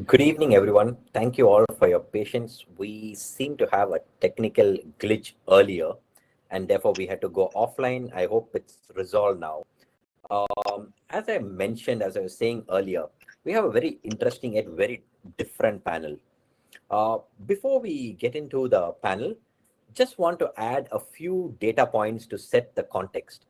Good evening, everyone. Thank you all for your patience. We seem to have a technical glitch earlier, and therefore we had to go offline. I hope it's resolved now. As I mentioned, as I was saying earlier, we have a very interesting yet very different panel. Before we get into the panel, just want to add a few data points to set the context,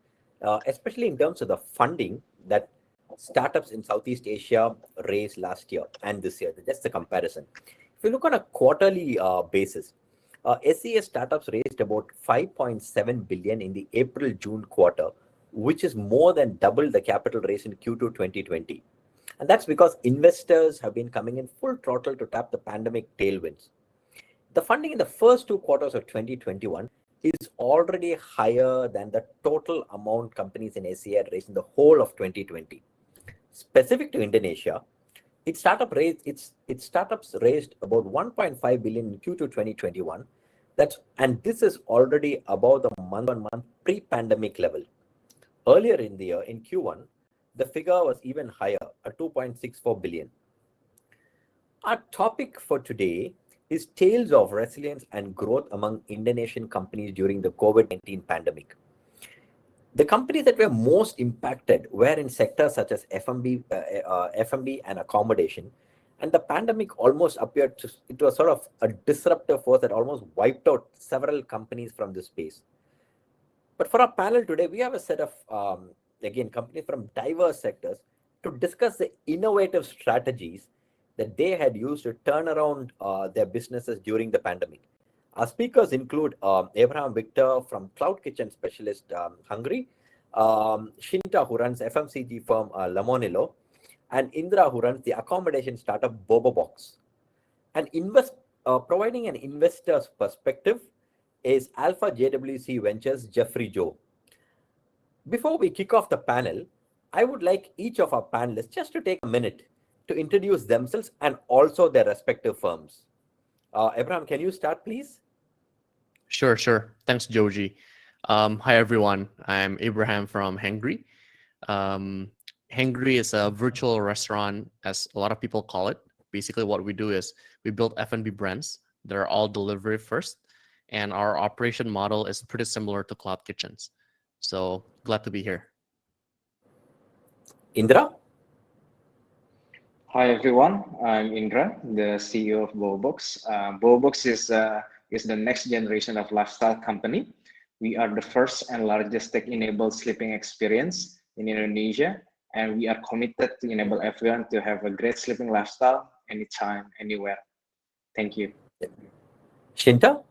especially in terms of the funding that startups in Southeast Asia raised last year and this year. That's the comparison. If you look on a quarterly basis, SES startups raised about 5.7 billion in the April-June quarter, which is more than double the capital raised in Q2 2020. And that's because investors have been coming in full throttle to tap the pandemic tailwinds. The funding in the first two quarters of 2021 is already higher than the total amount companies in SEA had raised in the whole of 2020. Specific to Indonesia, its startups raised about 1.5 billion in Q2 2021. And this is already above the month-on-month pre-pandemic level. Earlier in the year, in Q1, the figure was even higher, at 2.64 billion. Our topic for today is tales of resilience and growth among Indonesian companies during the COVID-19 pandemic. The companies that were most impacted were in sectors such as F&B and accommodation, and the pandemic almost appeared it was sort of a disruptive force that almost wiped out several companies from this space. But for our panel today, we have a set of, again, companies from diverse sectors to discuss the innovative strategies that they had used to turn around their businesses during the pandemic. Our speakers include Abraham Viktor from Cloud Kitchen Specialist Hangry, Shinta, who runs FMCG firm Lemonilo, and Indra, who runs the accommodation startup Bobobox. And providing an investor's perspective is Alpha JWC Ventures Jefrey Joe. Before we kick off the panel, I would like each of our panelists just to take a minute to introduce themselves and also their respective firms. Abraham, can you start, please? Sure. Thanks, Joji. Hi, everyone. I'm Abraham from Hangry. Hangry is a virtual restaurant, as a lot of people call it. Basically, what we do is we build F&B brands. They're all delivery first, and our operation model is pretty similar to Cloud Kitchens. So glad to be here. Indra? Hi, everyone. I'm Indra, the CEO of Bobobox. Bobobox is the next generation of lifestyle company. We are the first and largest tech-enabled sleeping experience in Indonesia, and we are committed to enable everyone to have a great sleeping lifestyle anytime, anywhere. Thank you. Shinta?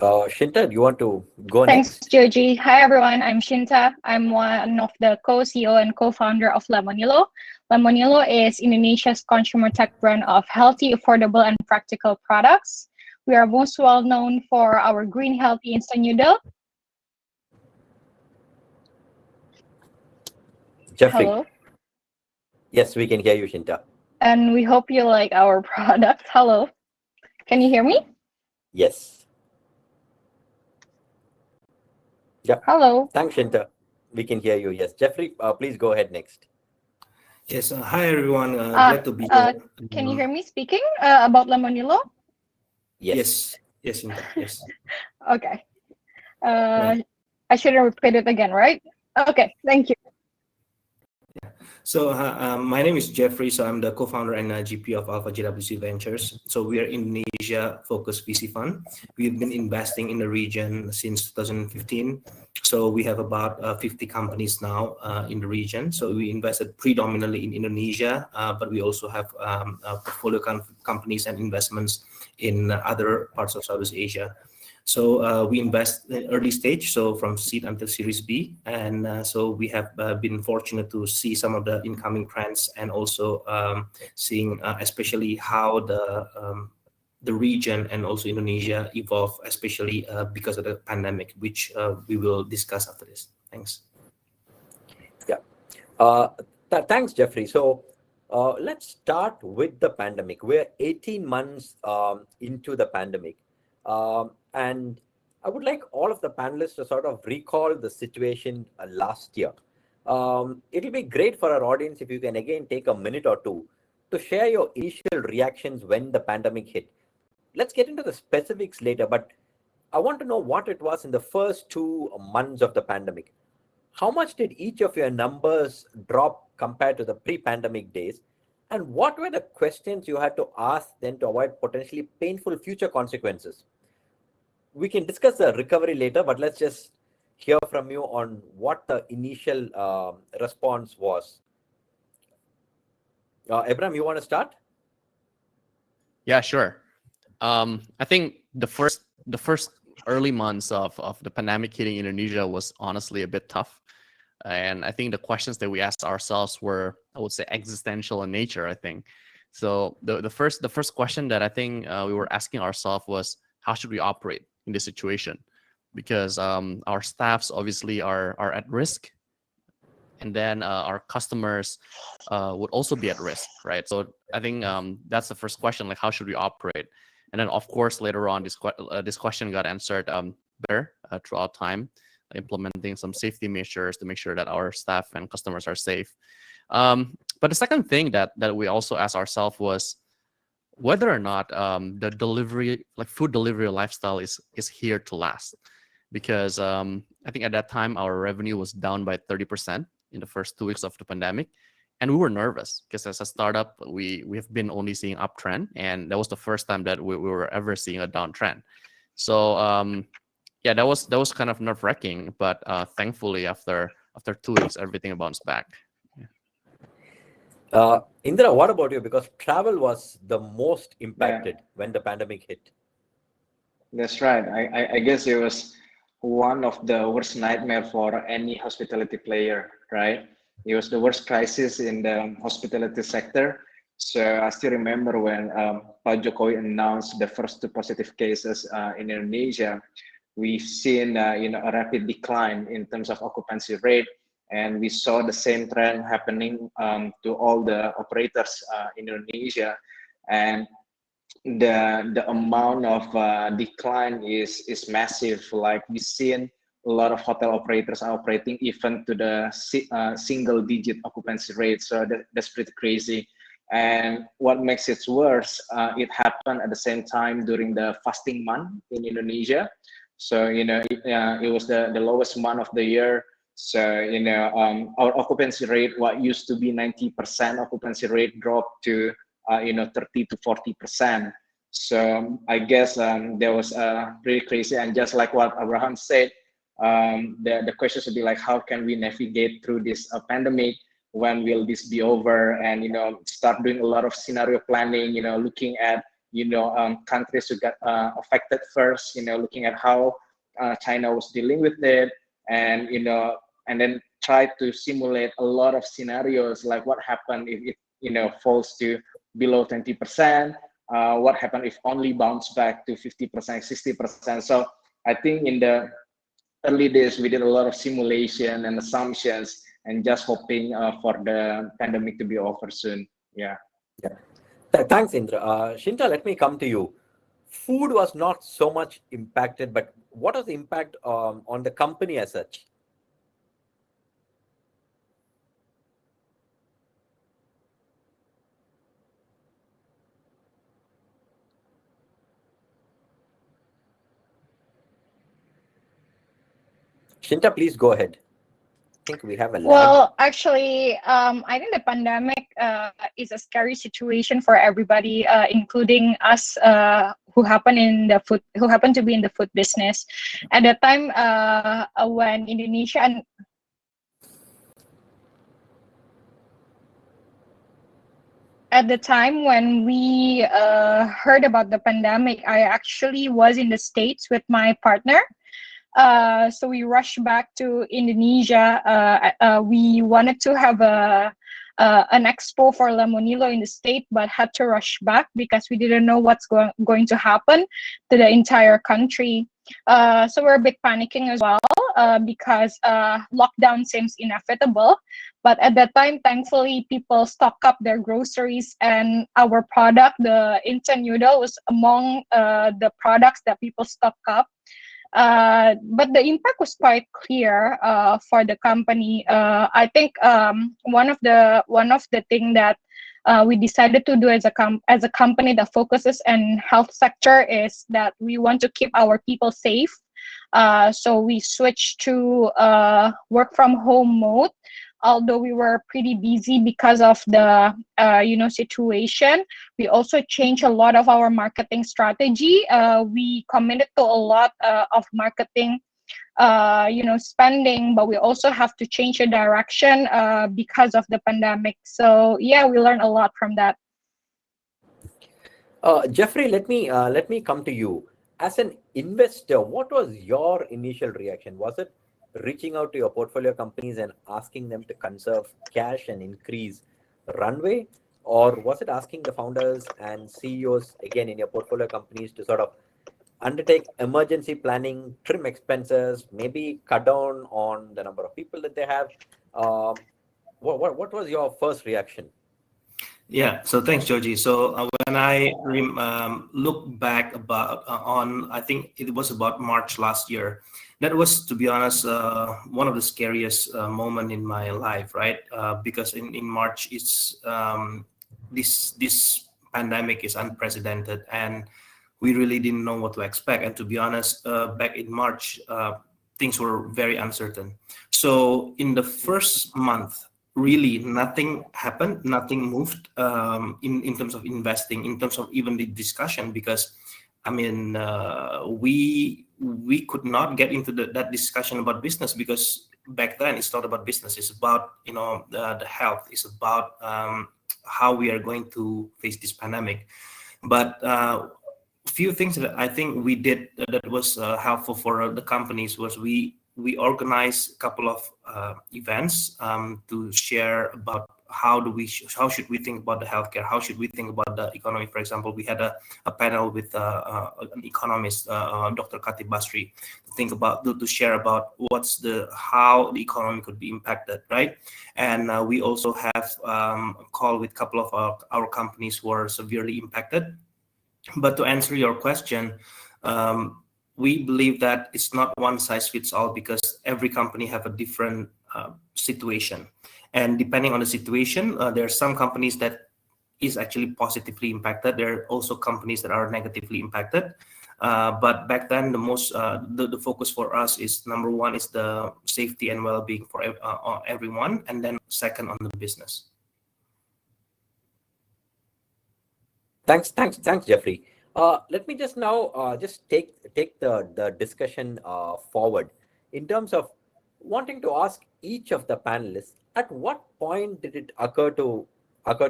Shinta, do you want to go Thanks, next? Joji. Hi, everyone. I'm Shinta. I'm one of the co-CEO and co-founder of Lemonilo. Lemonilo is Indonesia's consumer tech brand of healthy, affordable, and practical products. We are most well known for our green, healthy instant noodle. Jeffrey? Hello. Yes, we can hear you, Shinta. And we hope you like our product. Hello. Can you hear me? Yes. Yeah. Hello. Thanks, Shinta. We can hear you. Yes. Jeffrey, please go ahead next. Yes. Hi, everyone. Glad to be here. Can you hear me speaking about Lemonilo? Yes. Yes, Shinta. Yes. Okay. I shouldn't repeat it again, right? Okay. Thank you. So my name is Jeffrey. So I'm the co-founder and GP of Alpha JWC Ventures. So we are Indonesia-focused VC fund. We've been investing in the region since 2015. So we have about 50 companies now in the region. So we invested predominantly in Indonesia, but we also have portfolio companies and investments in other parts of Southeast Asia. So we invest in early stage, so from seed until Series B, and so we have been fortunate to see some of the incoming trends, and also seeing especially how the region and also Indonesia evolve, especially because of the pandemic, which we will discuss after this. Thanks. Yeah. Thanks, Jeffrey. So Let's start with the pandemic. We're 18 months into the pandemic. And I would like all of the panelists to sort of recall the situation last year. It'll be great for our audience if you can again take a minute or two to share your initial reactions when the pandemic hit. Let's get into the specifics later, but I want to know what it was in the first 2 months of the pandemic. How much did each of your numbers drop compared to the pre-pandemic days? And what were the questions you had to ask then to avoid potentially painful future consequences? We can discuss the recovery later, but let's just hear from you on what the initial response was. Abraham, you want to start? Yeah, sure. I think the first early months of the pandemic hitting Indonesia was honestly a bit tough. And I think the questions that we asked ourselves were, I would say, existential in nature, I think. So the first question that I think we were asking ourselves was, how should we operate in this situation? Because our staffs obviously are at risk. And then our customers would also be at risk, right? So I think that's the first question, like how should we operate? And then of course, later on, this question got answered better throughout time, implementing some safety measures to make sure that our staff and customers are safe. But the second thing that we also asked ourselves was whether or not the delivery, like food delivery lifestyle is here to last. Because I think at that time, our revenue was down by 30% in the first 2 weeks of the pandemic. And we were nervous because as a startup, we have been only seeing uptrend. And that was the first time that we were ever seeing a downtrend. So yeah, that was kind of nerve-wracking. But thankfully, after 2 weeks, everything bounced back. Indra, what about you? Because travel was the most impacted when the pandemic hit. That's right. I guess it was one of the worst nightmare for any hospitality player, right? It was the worst crisis in the hospitality sector. So I still remember when Pak Jokowi announced the first 2 positive cases in Indonesia. We've seen a rapid decline in terms of occupancy rate, and we saw the same trend happening to all the operators in Indonesia. And the amount of decline is massive. Like we've seen a lot of hotel operators are operating even to the single digit occupancy rate. So that's pretty crazy. And what makes it worse, it happened at the same time during the fasting month in Indonesia. So, it was the lowest month of the year. So, our occupancy rate, what used to be 90% occupancy rate dropped to 30 to 40%. So I guess that was pretty crazy. And just like what Abraham said, the question should be like, how can we navigate through this pandemic? When will this be over? And start doing a lot of scenario planning. Looking at countries who got affected first. Looking at how China was dealing with it, and and then try to simulate a lot of scenarios, like what happened if it falls to below 20%. What happened if only bounce back to 50%, 60%? So I think in the early days, we did a lot of simulation and assumptions and just hoping for the pandemic to be over soon. Yeah. Thanks, Indra. Shinta, let me come to you. Food was not so much impacted, but what was the impact on the company as such? Shinta, please go ahead. I think we have a lag. Well, actually, I think the pandemic is a scary situation for everybody, including us who happen to be in the food business. At the time when Indonesia and at the time when we heard about the pandemic, I actually was in the States with my partner. So we rushed back to Indonesia. We wanted to have an expo for Lemonilo in the state, but had to rush back because we didn't know what's going to happen to the entire country. So we're a bit panicking as well. because lockdown seems inevitable. But at that time, thankfully, people stock up their groceries, and our product, the instant noodle, was among the products that people stock up. But the impact was quite clear for the company. I think one of the thing that we decided to do as a company that focuses on health sector is that we want to keep our people safe. So we switched to work from home mode. Although we were pretty busy because of the situation, we also changed a lot of our marketing strategy. We committed to a lot of marketing spending, but we also have to change the direction because of the pandemic. So yeah, we learned a lot from that. Jeffrey, let me come to you. As an investor, what was your initial reaction? Was it reaching out to your portfolio companies and asking them to conserve cash and increase runway? Or was it asking the founders and CEOs, again, in your portfolio companies to sort of undertake emergency planning, trim expenses, maybe cut down on the number of people that they have? What was your first reaction? Yeah, so thanks, Georgie. So when I look back I think it was about March last year. That was, to be honest, one of the scariest moment in my life, right? Because in March, it's this pandemic is unprecedented, and we really didn't know what to expect. And to be honest, back in March, things were very uncertain. So in the first month, really nothing happened, nothing moved in terms of investing, in terms of even the discussion, because I mean, we could not get into that discussion about business, because back then it's not about business. It's about the health. It's about how we are going to face this pandemic. But few things that I think we did that was helpful for the companies was we organized a couple of events to share about how should we think about the healthcare, how should we think about the economy. For example, we had a panel with an economist, Dr. Khatib Basri, to share about how the economy could be impacted, right? And we also have a call with a couple of our companies who are severely impacted. But to answer your question, we believe that it's not one size fits all, because every company have a different situation. And depending on the situation, there are some companies that is actually positively impacted. There are also companies that are negatively impacted. But back then, the focus for us is, number one is the safety and well-being for everyone, and then second on the business. Thanks, Jeffrey. Let me just now just take the discussion forward in terms of wanting to ask each of the panelists, at what point did it occur to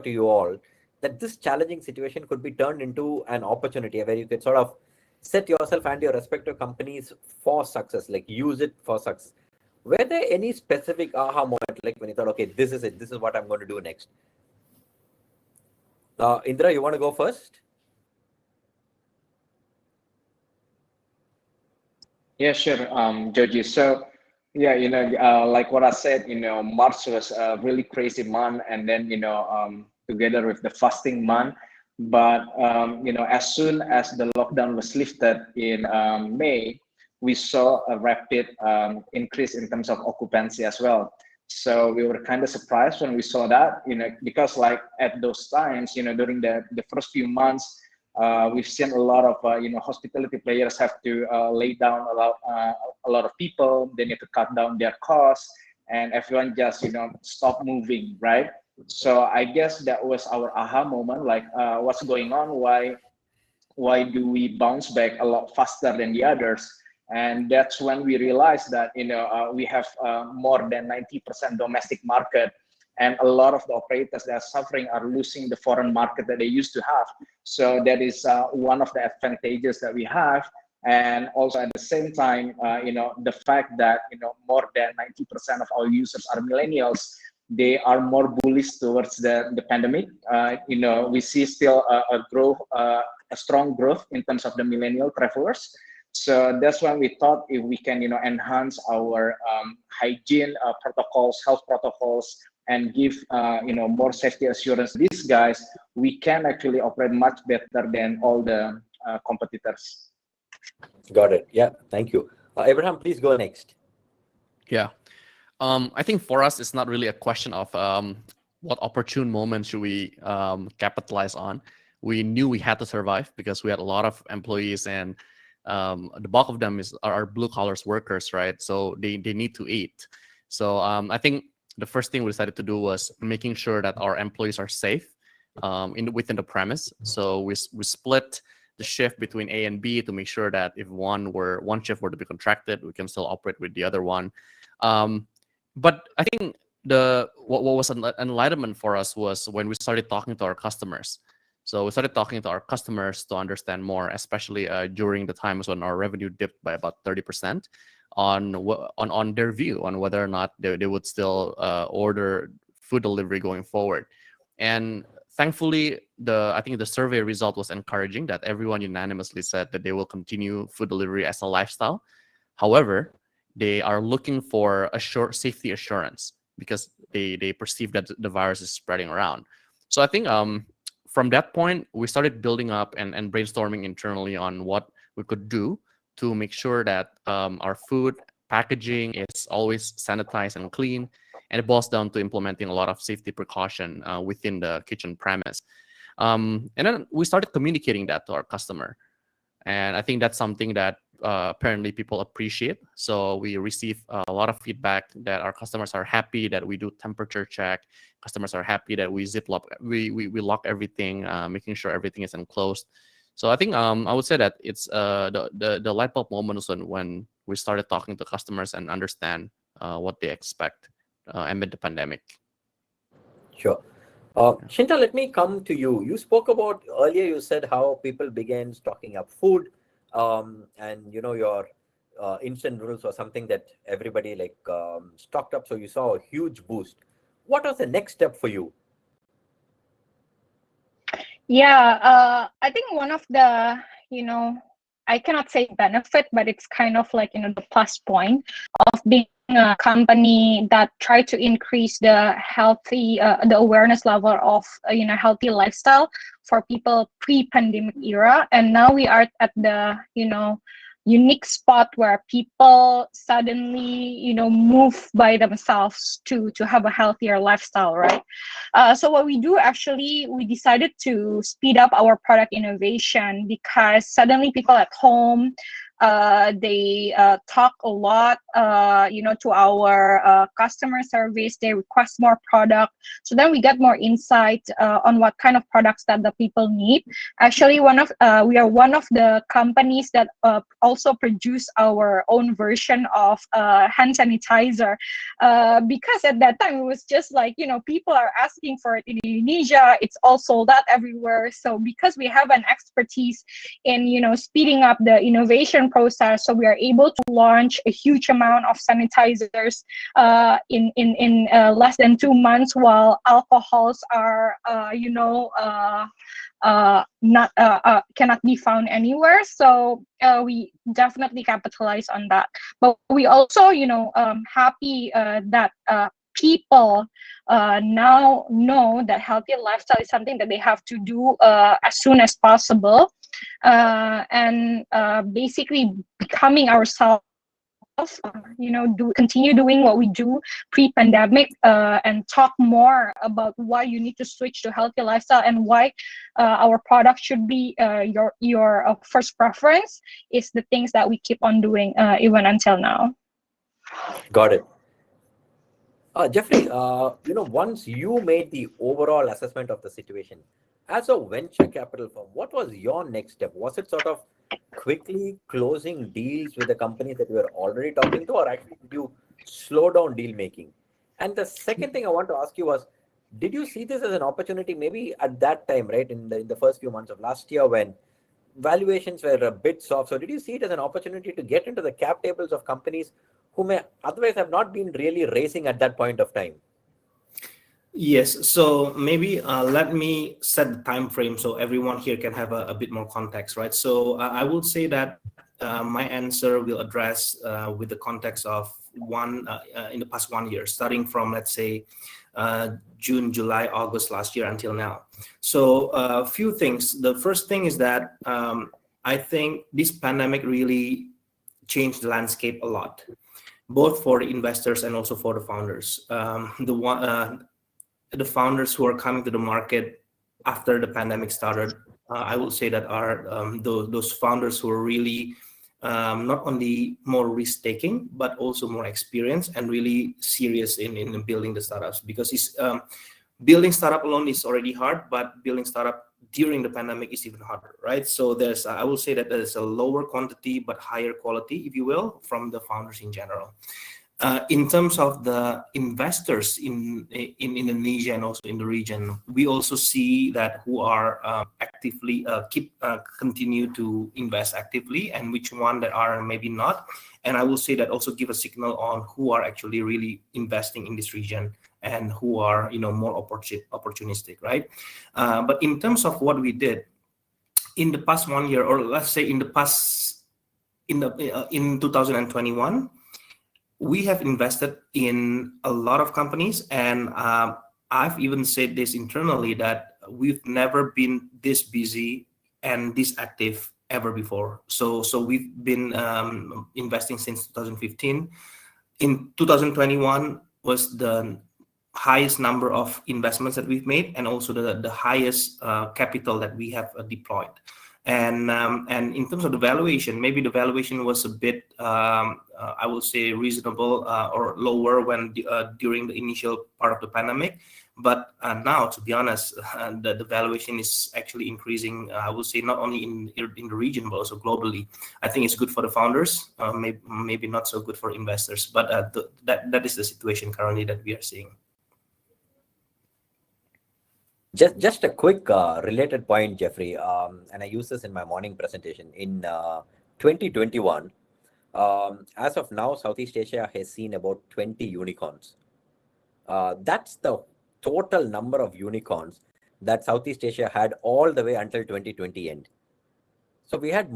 you all that this challenging situation could be turned into an opportunity where you could sort of set yourself and your respective companies for success, like use it for success? Were there any specific aha moment, like when you thought, okay, this is it, this is what I'm going to do next? Indra, you want to go first? Yeah, sure, Georgie. So, yeah, like what I said, March was a really crazy month, and then, together with the fasting month. But, as soon as the lockdown was lifted in May, we saw a rapid increase in terms of occupancy as well. So we were kind of surprised when we saw that, because like at those times, during the first few months, we've seen a lot of hospitality players have to lay down a lot of people. They need to cut down their costs, and everyone just stop moving, right? So I guess that was our aha moment, like what's going on? Why do we bounce back a lot faster than the others? And that's when we realized that we have more than 90% domestic market, and a lot of the operators that are suffering are losing the foreign market that they used to have. So that is one of the advantages that we have. And also at the same time, the fact that more than 90% of our users are millennials, they are more bullish towards the pandemic. We see still a strong growth in terms of the millennial travelers. So that's when we thought if we can, enhance our hygiene protocols, health protocols, and give, more safety assurance to these guys, we can actually operate much better than all the competitors. Got it. Yeah, thank you. Abraham, please go next. Yeah. I think for us, it's not really a question of what opportune moment should we capitalize on. We knew we had to survive because we had a lot of employees, and the bulk of them are blue collars workers, right? So they need to eat. So I think the first thing we decided to do was making sure that our employees are safe within the premise. So we split the shift between A and B to make sure that if one shift were to be contracted, we can still operate with the other one. But I think what was an enlightenment for us was when we started talking to our customers. So we started talking to our customers to understand more, especially during the times when our revenue dipped by about 30% on their view on whether or not they would still order food delivery going forward. And thankfully, I think the survey result was encouraging that everyone unanimously said that they will continue food delivery as a lifestyle. However, they are looking for safety assurance because they perceive that the virus is spreading around. So I think from that point, we started building up and brainstorming internally on what we could do to make sure that our food packaging is always sanitized and clean. And it boils down to implementing a lot of safety precaution within the kitchen premise. And then we started communicating that to our customer. And I think that's something that apparently people appreciate. So we receive a lot of feedback that our customers are happy that we do temperature check. Customers are happy that we we lock everything, making sure everything is enclosed. So I think I would say that it's the light bulb moment was when we started talking to customers and understand what they expect amid the pandemic. Sure. Shinta, let me come to you. You spoke about earlier, you said how people began stocking up food, and your instant noodles was something that everybody stocked up. So you saw a huge boost. What was the next step for you? Yeah, I think one of the, I cannot say benefit, but it's kind of like, the plus point of being a company that try to increase the the awareness level of, healthy lifestyle for people pre-pandemic era. And now we are at the, unique spot where people suddenly, move by themselves to have a healthier lifestyle, right? So what we do actually, we decided to speed up our product innovation because suddenly people at home, they talk a lot, to our customer service. They request more product. So then we get more insight on what kind of products that the people need. Actually, we are one of the companies that also produce our own version of hand sanitizer, because at that time it was just like, people are asking for it in Indonesia. It's all sold out everywhere. So because we have an expertise in, speeding up the innovation process, so we are able to launch a huge amount of sanitizers in less than 2 months, while alcohols are not cannot be found anywhere. So we definitely capitalize on that. But we also happy that people now know that healthy lifestyle is something that they have to do as soon as possible, and basically becoming ourselves, continue doing what we do pre-pandemic, and talk more about why you need to switch to healthy lifestyle and why our product should be your first preference is the things that we keep on doing even until now. Got it. Jeffrey, once you made the overall assessment of the situation, as a venture capital firm, what was your next step? Was it sort of quickly closing deals with the companies that you were already talking to, or actually did you slow down deal making? And the second thing I want to ask you was, did you see this as an opportunity maybe at that time, right, in the first few months of last year when valuations were a bit soft? So did you see it as an opportunity to get into the cap tables of companies who may otherwise have not been really racing at that point of time? Yes, so maybe let me set the time frame so everyone here can have a bit more context, right? So I would say that my answer will address with the context of in the past 1 year, starting from, let's say, June, July, August last year until now. So a few things. The first thing is that I think this pandemic really changed the landscape a lot, both for the investors and also for the founders. The founders who are coming to the market after the pandemic started, I will say that are those founders who are really not only more risk-taking, but also more experienced and really serious in building the startups. Because building startup alone is already hard, but building startup during the pandemic is even harder, right? So I will say that there's a lower quantity, but higher quality, if you will, from the founders in general. In terms of the investors in Indonesia and also in the region, we also see that who are actively continue to invest actively, and which one that are maybe not. And I will say that also give a signal on who are actually really investing in this region and who are more opportunistic, right? But in terms of what we did in the past 1 year, or let's say in 2021. We have invested in a lot of companies, and I've even said this internally that we've never been this busy and this active ever before. So we've been investing since 2015. In 2021 was the highest number of investments that we've made, and also the highest capital that we have deployed. And in terms of the valuation, maybe the valuation was a bit, I would say, reasonable or lower when during the initial part of the pandemic. But now, to be honest, the valuation is actually increasing. I would say not only in the region but also globally. I think it's good for the founders, maybe not so good for investors. But that is the situation currently that we are seeing. Just a quick related point, Jeffrey, and I use this in my morning presentation. In 2021, as of now, Southeast Asia has seen about 20 unicorns. That's the total number of unicorns that Southeast Asia had all the way until 2020 end. So we had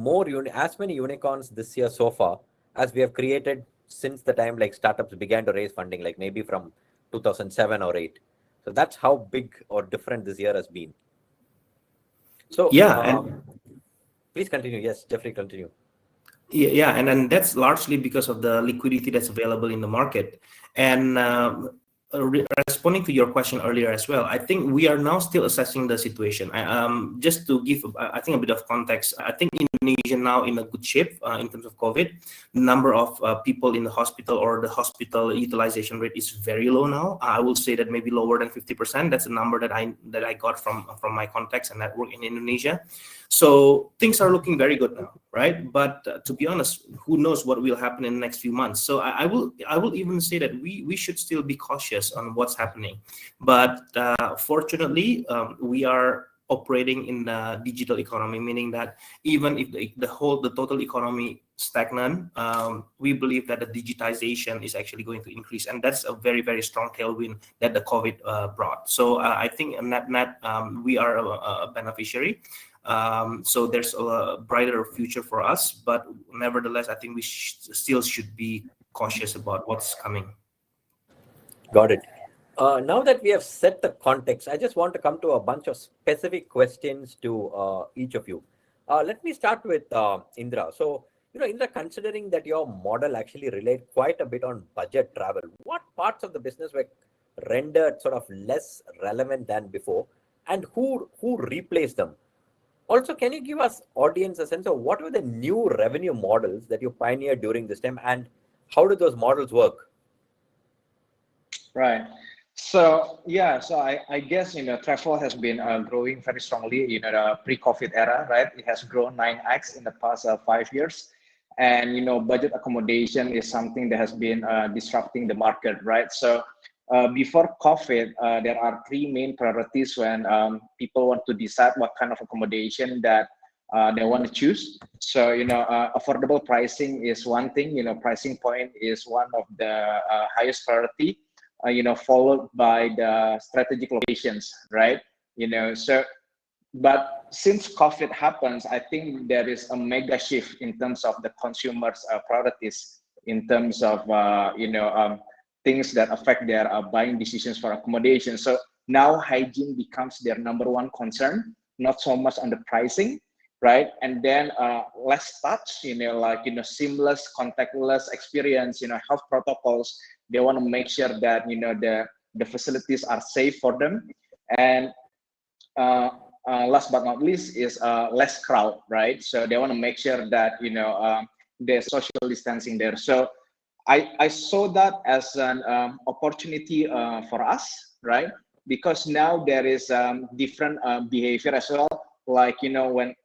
as many unicorns this year so far as we have created since the time like startups began to raise funding, like maybe from 2007 or 8. So that's how big or different this year has been. So yeah, please continue. Yes, Jeffrey, continue. Yeah, and that's largely because of the liquidity that's available in the market. And responding to your question earlier as well, I think we are now still assessing the situation. Just to give, I think, a bit of context, I think Indonesia now in a good shape in terms of COVID. The number of people in the hospital or the hospital utilization rate is very low now. I will say that maybe lower than 50%. That's a number that I got from my contacts and network in Indonesia. So things are looking very good now, right? But to be honest, who knows what will happen in the next few months? So I will even say that we should still be cautious on what's happening. But fortunately, we are operating in the digital economy, meaning that even if the total economy stagnant, we believe that the digitization is actually going to increase, and that's a very, very strong tailwind that the COVID brought. So I think net we are a beneficiary. So there's a brighter future for us, but nevertheless, I think we still should be cautious about what's coming. Got it. Now that we have set the context, I just want to come to a bunch of specific questions to each of you. Let me start with Indra. So, Indra, considering that your model actually relied quite a bit on budget travel, what parts of the business were rendered sort of less relevant than before, and who replaced them? Also, can you give us audience a sense of what were the new revenue models that you pioneered during this time, and how do those models work? Right. So I guess travel has been growing very strongly in the pre-COVID era, right? It has grown 9x in the past 5 years, and budget accommodation is something that has been disrupting the market, right? So before COVID, there are 3 main priorities when people want to decide what kind of accommodation that they want to choose. So affordable pricing is one thing. Pricing point is one of the highest priority. Followed by the strategic locations, right? So But since COVID happens, I think there is a mega shift in terms of the consumers' priorities, in terms of things that affect their buying decisions for accommodation. So now hygiene becomes their number one concern, not so much on the pricing, right? And then less touch, seamless, contactless experience, health protocols. They want to make sure that the facilities are safe for them, and last but not least is less crowd, right? So they want to make sure that there's social distancing there. So I saw that as an opportunity for us, right? Because now there is different behavior as well. Like when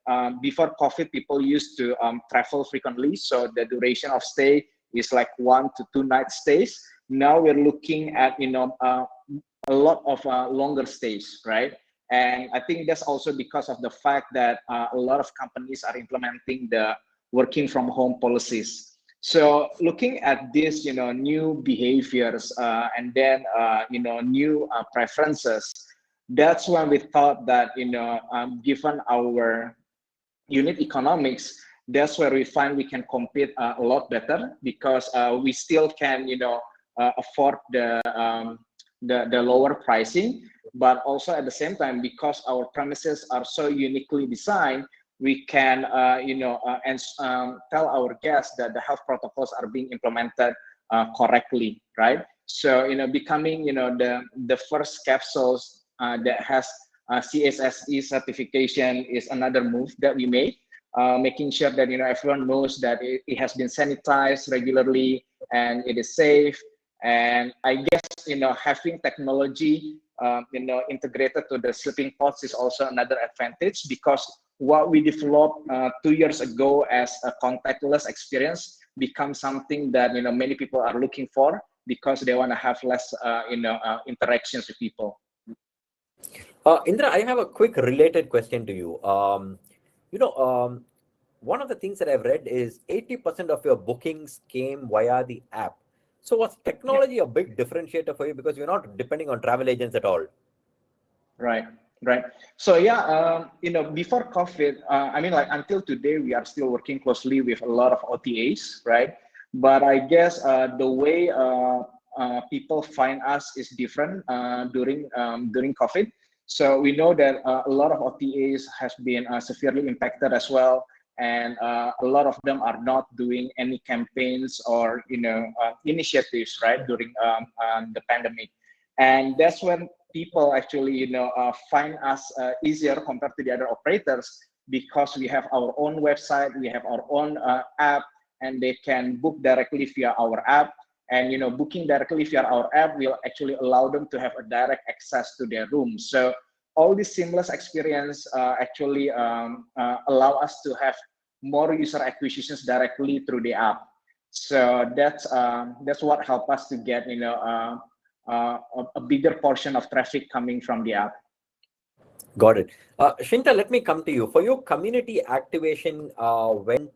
before COVID, people used to travel frequently, so the duration of stay is like 1 to 2 night stays. Now we're looking at a lot of longer stays, right? And I think that's also because of the fact that a lot of companies are implementing the working from home policies. So looking at this, new behaviors and then, new preferences, that's when we thought that, given our unit economics, that's where we find we can compete a lot better, because we still can, afford the lower pricing, but also at the same time, because our premises are so uniquely designed, we can tell our guests that the health protocols are being implemented correctly, right? So becoming the first capsules that has CSSE certification is another move that we made, making sure that everyone knows that it has been sanitized regularly and it is safe. And I guess having technology integrated to the sleeping pods is also another advantage, because what we developed 2 years ago as a contactless experience becomes something that many people are looking for, because they want to have less interactions with people. Indra, I have a quick related question to you. One of the things that I've read is 80% of your bookings came via the app. So was technology a big differentiator for you, because you're not depending on travel agents at all? Right. So yeah, before COVID, until today, we are still working closely with a lot of OTAs, right? But I guess the way people find us is different during COVID. So we know that a lot of OTAs has been severely impacted as well. And a lot of them are not doing any campaigns or initiatives, right, during the pandemic. And that's when people actually find us easier compared to the other operators, because we have our own website, we have our own app, and they can book directly via our app. And booking directly via our app will actually allow them to have a direct access to their rooms. So all this seamless experience actually allow us to have more user acquisitions directly through the app. So that's what helped us to get a bigger portion of traffic coming from the app. Got it. Shinta, let me come to you. For your community activation went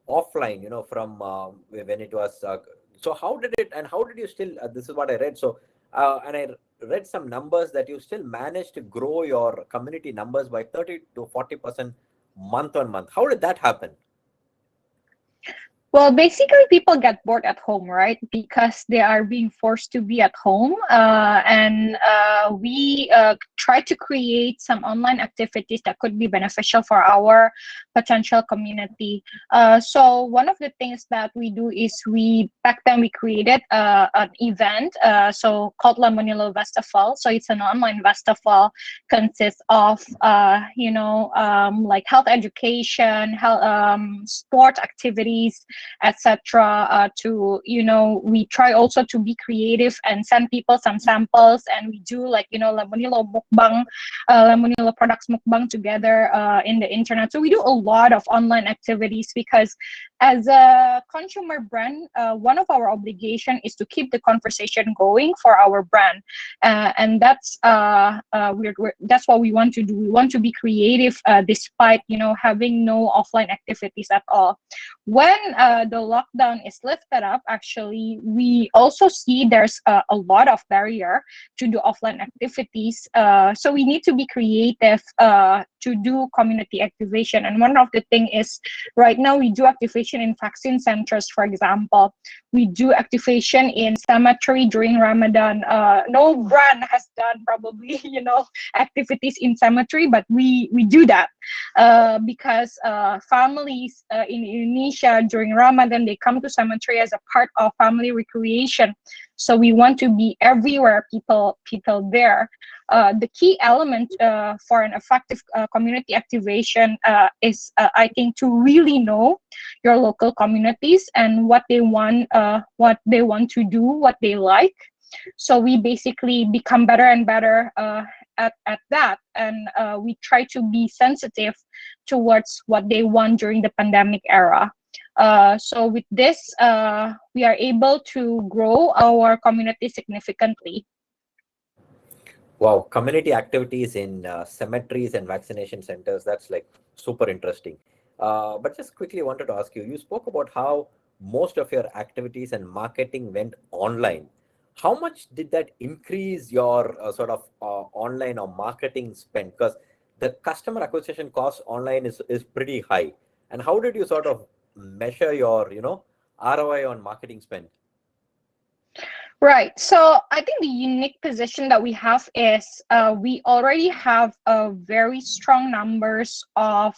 offline, from when it was. So how did it, and how did you still? This is what I read. So and I read some numbers that you still managed to grow your community numbers by 30 to 40% month on month. How did that happen? Well, basically, people get bored at home, right? Because they are being forced to be at home. And we try to create some online activities that could be beneficial for our potential community. So one of the things that we do is back then we created an event called Lemonilo Festival. So it's an online festival, consists of, like health education, sport activities, etc. We try also to be creative and send people some samples, and we do Lemonilo mukbang, Lemonilo products mukbang together in the internet. So we do a lot of online activities, because as a consumer brand, one of our obligation is to keep the conversation going for our brand, and that's what we want to do. We want to be creative despite having no offline activities at all. When the lockdown is lifted up, actually, we also see there's a lot of barrier to do offline activities So we need to be creative to do community activation. And one of the thing is, right now we do activation in vaccine centers, for example. We do activation in cemetery during Ramadan. No brand has done probably, activities in cemetery, but we do that because families in Indonesia during Ramadan, they come to cemetery as a part of family recreation. So we want to be everywhere, people there. The key element for an effective community activation is, I think, to really know your local communities and what they want to do, what they like. So we basically become better and better at that, and we try to be sensitive towards what they want during the pandemic era. So with this, we are able to grow our community significantly. Wow, community activities in cemeteries and vaccination centers, that's like super interesting. But just quickly wanted to ask you, you spoke about how most of your activities and marketing went online. How much did that increase your sort of online or marketing spend? Because the customer acquisition cost online is pretty high. And how did you sort of measure your, ROI on marketing spend? Right. So I think the unique position that we have is we already have very strong numbers of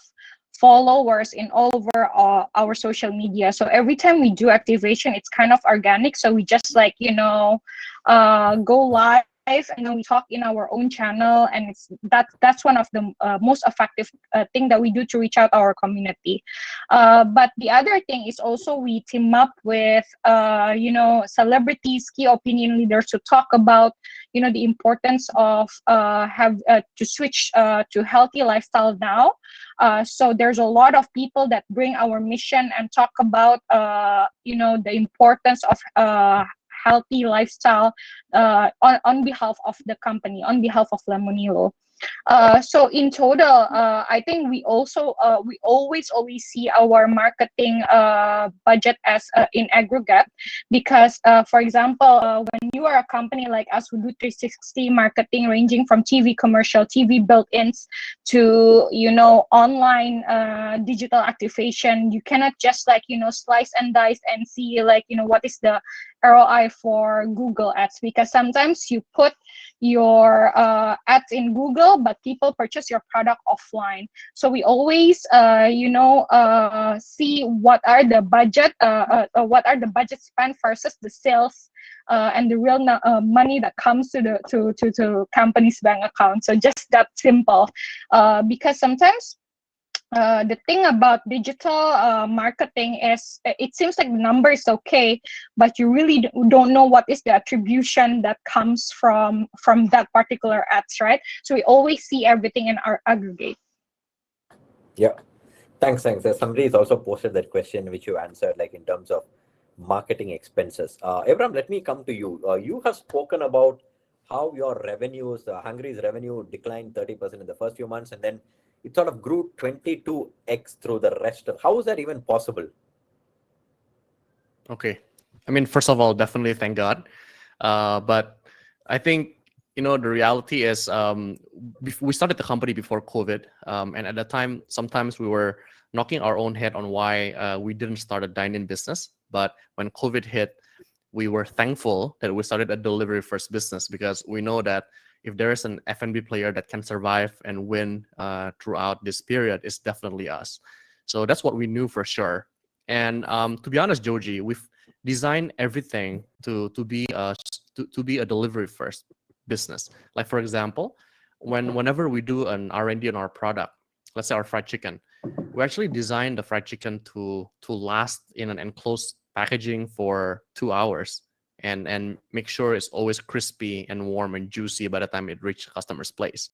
followers in all over our social media. So every time we do activation, it's kind of organic. So we just go live, and then we talk in our own channel, and that's one of the most effective thing that we do to reach out our community. But the other thing is also we team up with celebrities, key opinion leaders to talk about the importance of to switch to healthy lifestyle now. So there's a lot of people that bring our mission and talk about the importance of healthy lifestyle on behalf of the company, on behalf of Lemonilo. So in total, I think we always see our marketing budget as in aggregate, because for example, when you are a company like us who do 360 marketing, ranging from TV commercial, TV built-ins to online digital activation, you cannot just slice and dice and see what is the ROI for Google ads, because sometimes you put your ads in Google, but people purchase your product offline. So we always see what are the budget spent versus the sales and the real money that comes to the company's bank account. So just that simple, because sometimes the thing about digital marketing is it seems like the number is okay, but you really don't know what is the attribution that comes from that particular ads, right? So we always see everything in our aggregate. Yeah, thanks. Somebody has also posted that question which you answered, like in terms of marketing expenses. Abraham, let me come to you. You have spoken about how your revenues, Hangry's revenue declined 30% in the first few months, and then it sort of grew 22x through the rest of. How is that even possible? Okay. I mean, first of all, definitely thank God. But I think, the reality is we started the company before COVID. And at that time, sometimes we were knocking our own head on why we didn't start a dine-in business. But when COVID hit, we were thankful that we started a delivery first business, because we know that if there is an F&B player that can survive and win throughout this period, it's definitely us. So that's what we knew for sure. And to be honest, Joji, we've designed everything to be a delivery first business. Like for example, whenever we do an R&D on our product, let's say our fried chicken, we actually designed the fried chicken to last in an enclosed packaging for 2 hours. And make sure it's always crispy and warm and juicy by the time it reaches the customer's place.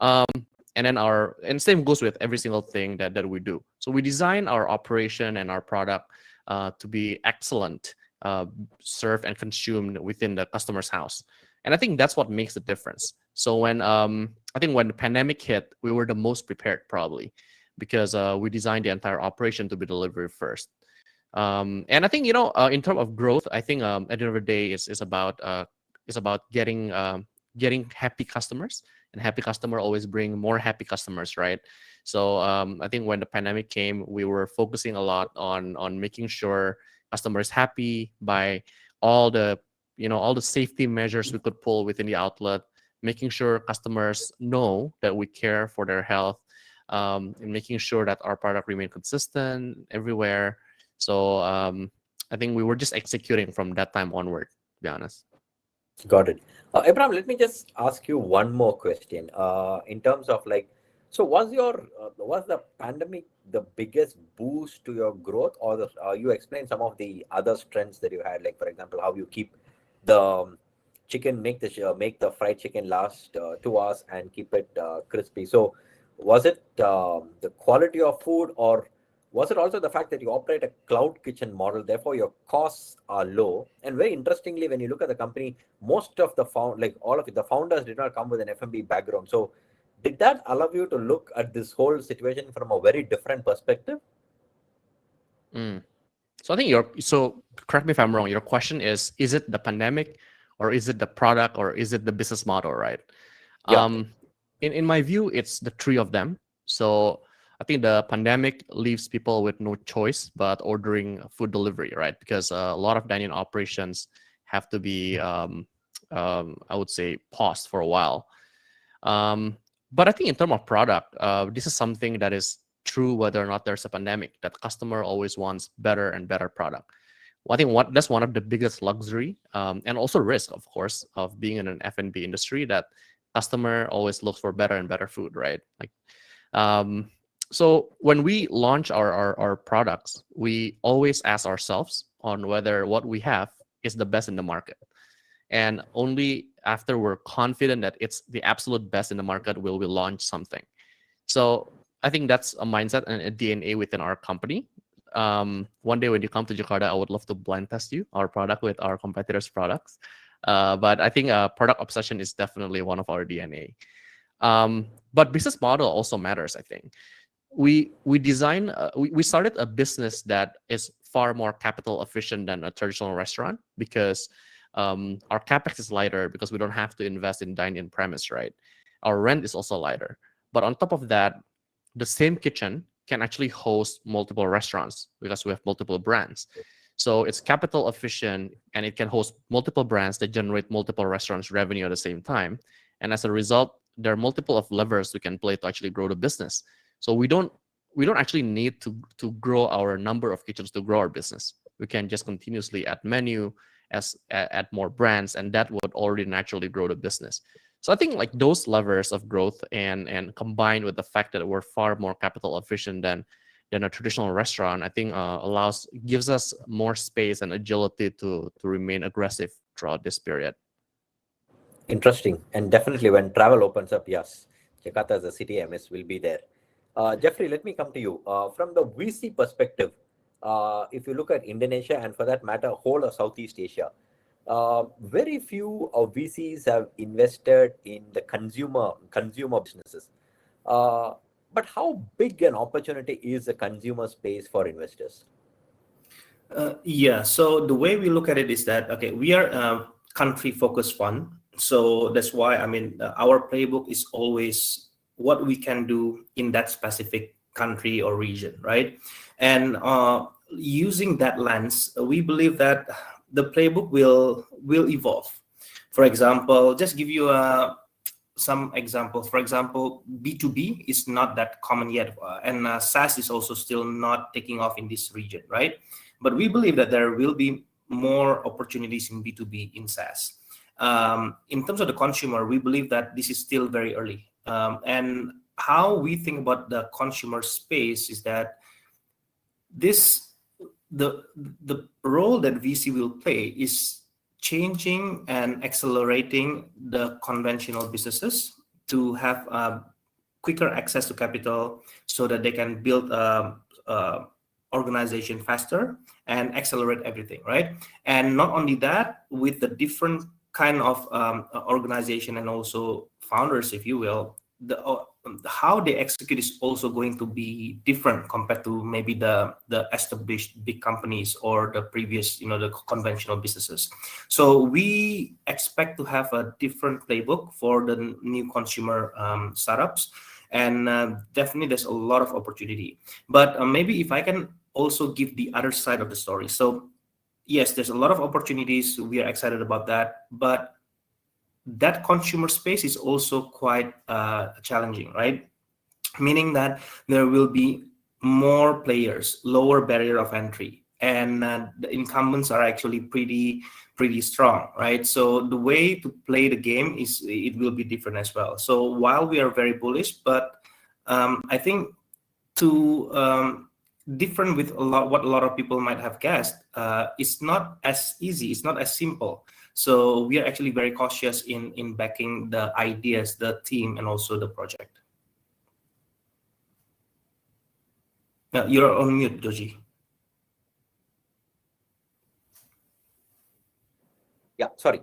And same goes with every single thing that we do. So we design our operation and our product to be excellent, served and consumed within the customer's house. And I think that's what makes the difference. So when the pandemic hit, we were the most prepared probably, because we designed the entire operation to be delivery first. And I think, in terms of growth, I think at the end of the day, it's about getting getting happy customers, and happy customer always bring more happy customers, right? So I think when the pandemic came, we were focusing a lot on making sure customers happy by all the all the safety measures we could pull within the outlet, making sure customers know that we care for their health, and making sure that our product remain consistent everywhere. So I think we were just executing from that time onward, to be honest. Got it. Abraham, let me just ask you one more question. In terms of like, so was the pandemic the biggest boost to your growth, or you explained some of the other strengths that you had, like for example, how you keep the chicken, make the fried chicken last 2 hours and keep it crispy. So was it the quality of food, or was it also the fact that you operate a cloud kitchen model, therefore your costs are low? And very interestingly, when you look at the company, most of the the founders did not come with an F&B background. So did that allow you to look at this whole situation from a very different perspective? So I think so correct me if I'm wrong, your question is it the pandemic, or is it the product, or is it the business model, right? Yeah. In my view, it's the three of them. So I think the pandemic leaves people with no choice but ordering food delivery, right? Because a lot of dining operations have to be, I would say, paused for a while. But I think in terms of product, this is something that is true whether or not there's a pandemic, that customer always wants better and better product. Well, I think that's one of the biggest luxury and also risk, of course, of being in an F&B industry, that customer always looks for better and better food, right? Like, so when we launch our products, we always ask ourselves on whether what we have is the best in the market. And only after we're confident that it's the absolute best in the market will we launch something. So I think that's a mindset and a DNA within our company. One day when you come to Jakarta, I would love to blind test our product with our competitors' products. But I think product obsession is definitely one of our DNA. But business model also matters, I think. We started a business that is far more capital efficient than a traditional restaurant, because our capex is lighter because we don't have to invest in dine-in premise, right? Our rent is also lighter. But on top of that, the same kitchen can actually host multiple restaurants because we have multiple brands. So it's capital efficient, and it can host multiple brands that generate multiple restaurants revenue at the same time. And as a result, there are multiple of levers we can play to actually grow the business. So we don't actually need to grow our number of kitchens to grow our business. We can just continuously add menu, add more brands, and that would already naturally grow the business. So I think like those levers of growth and combined with the fact that we're far more capital efficient than a traditional restaurant, I think gives us more space and agility to remain aggressive throughout this period. Interesting. And definitely when travel opens up, yes, Jakarta as a city MS will be there. Jeffrey, let me come to you. From the VC perspective, if you look at Indonesia, and for that matter, whole of Southeast Asia, very few of VCs have invested in the consumer businesses. But how big an opportunity is the consumer space for investors? Yeah, so the way we look at it is that, okay, we are a country-focused fund. So that's why, I mean, our playbook is always what we can do in that specific country or region, right? And using that lens, we believe that the playbook will evolve. For example, just give you some examples. For example, B2B is not that common yet, and SaaS is also still not taking off in this region, right? But we believe that there will be more opportunities in B2B in SaaS. In terms of the consumer, we believe that this is still very early. And how we think about the consumer space is that the role that VC will play is changing and accelerating the conventional businesses to have quicker access to capital so that they can build organization faster and accelerate everything, right? And not only that, with the different kind of organization and also founders, if you will, how they execute is also going to be different compared to maybe the established big companies or the previous, the conventional businesses. So we expect to have a different playbook for the new consumer startups, and definitely there's a lot of opportunity. But maybe if I can also give the other side of the story. So yes, there's a lot of opportunities. We are excited about that, but that consumer space is also quite challenging, right? Meaning that there will be more players, lower barrier of entry, and the incumbents are actually pretty strong, right? So the way to play the game it will be different as well. So while we are very bullish, but I think different with what a lot of people might have guessed, it's not as easy, it's not as simple. So we are actually very cautious in backing the ideas, the team, and also the project. You're on mute, Joji. Yeah, sorry.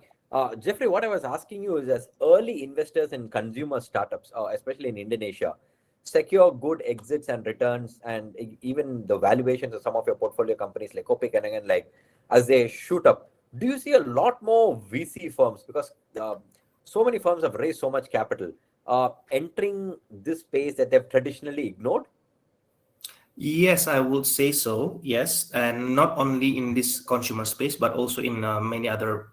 Jeffrey, what I was asking you is, as early investors in consumer startups, especially in Indonesia, secure good exits and returns, and even the valuations of some of your portfolio companies like Kopi Kenangan, like as they shoot up, do you see a lot more VC firms, because so many firms have raised so much capital, entering this space that they've traditionally ignored? Yes, I would say so. Yes, and not only in this consumer space, but also in many other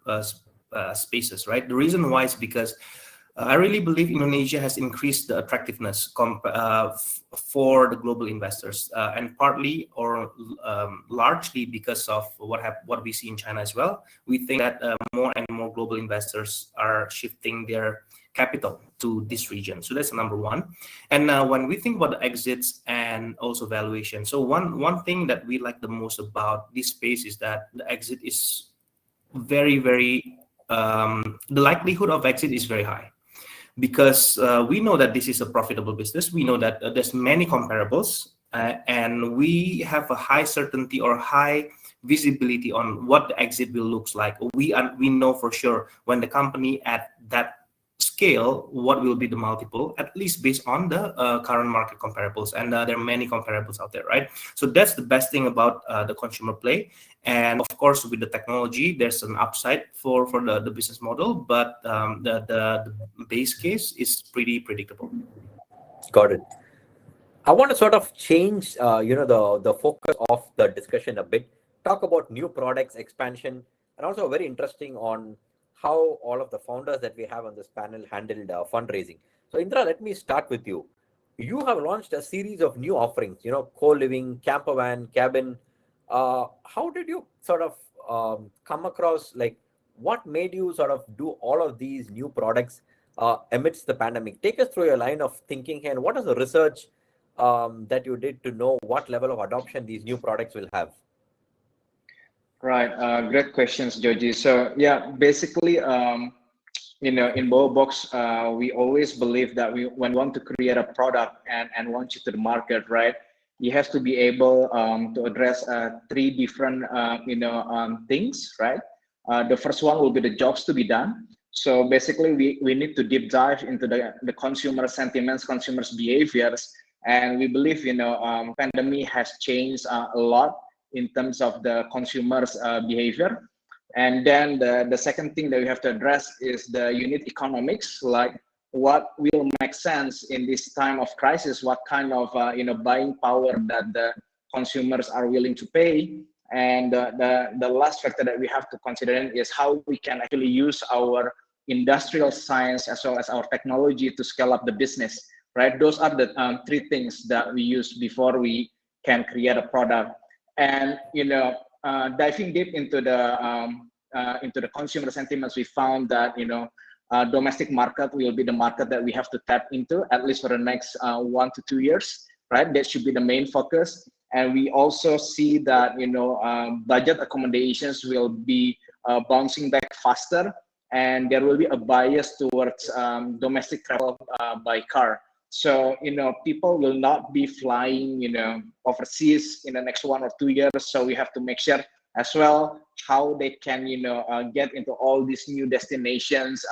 spaces, right? The reason why is because I really believe Indonesia has increased the attractiveness for the global investors, and partly or largely because of what we see in China as well. We think that more and more global investors are shifting their capital to this region. So that's number one. And when we think about the exits and also valuation, so one thing that we like the most about this space is that the exit is very, very, the likelihood of exit is very high, because we know that this is a profitable business. We know that there's many comparables, and we have a high certainty or high visibility on what the exit will looks like. We know for sure when the company at that scale, what will be the multiple, at least based on the current market comparables. And there are many comparables out there, right? So that's the best thing about the consumer play. And of course, with the technology, there's an upside for the business model, but the base case is pretty predictable. Got it. I want to sort of change, the focus of the discussion a bit. Talk about new products, expansion, and also very interesting on how all of the founders that we have on this panel handled fundraising. So Indra, let me start with you. You have launched a series of new offerings, co-living, camper van, cabin. How did you sort of come across, like, what made you sort of do all of these new products amidst the pandemic? Take us through your line of thinking here, and what is the research that you did to know what level of adoption these new products will have? Right, great questions, Joji. So yeah, basically, in Bobobox, we always believe that when we want to create a product and launch it to the market, right, you have to be able to address three different, things, right? The first one will be the jobs to be done. So basically, we need to deep dive into the consumer sentiments, consumers' behaviors, and we believe, pandemic has changed a lot in terms of the consumers' behavior. And then the second thing that we have to address is the unit economics, like what will make sense in this time of crisis, what kind of buying power that the consumers are willing to pay. And the last factor that we have to consider is how we can actually use our industrial science as well as our technology to scale up the business, right? Those are the three things that we use before we can create a product. And diving deep into the consumer sentiments, we found that domestic market will be the market that we have to tap into at least for the next 1 to 2 years, right? That should be the main focus. And we also see that budget accommodations will be bouncing back faster, and there will be a bias towards domestic travel by car. So, people will not be flying, overseas in the next 1 or 2 years. So we have to make sure as well how they can, get into all these new destinations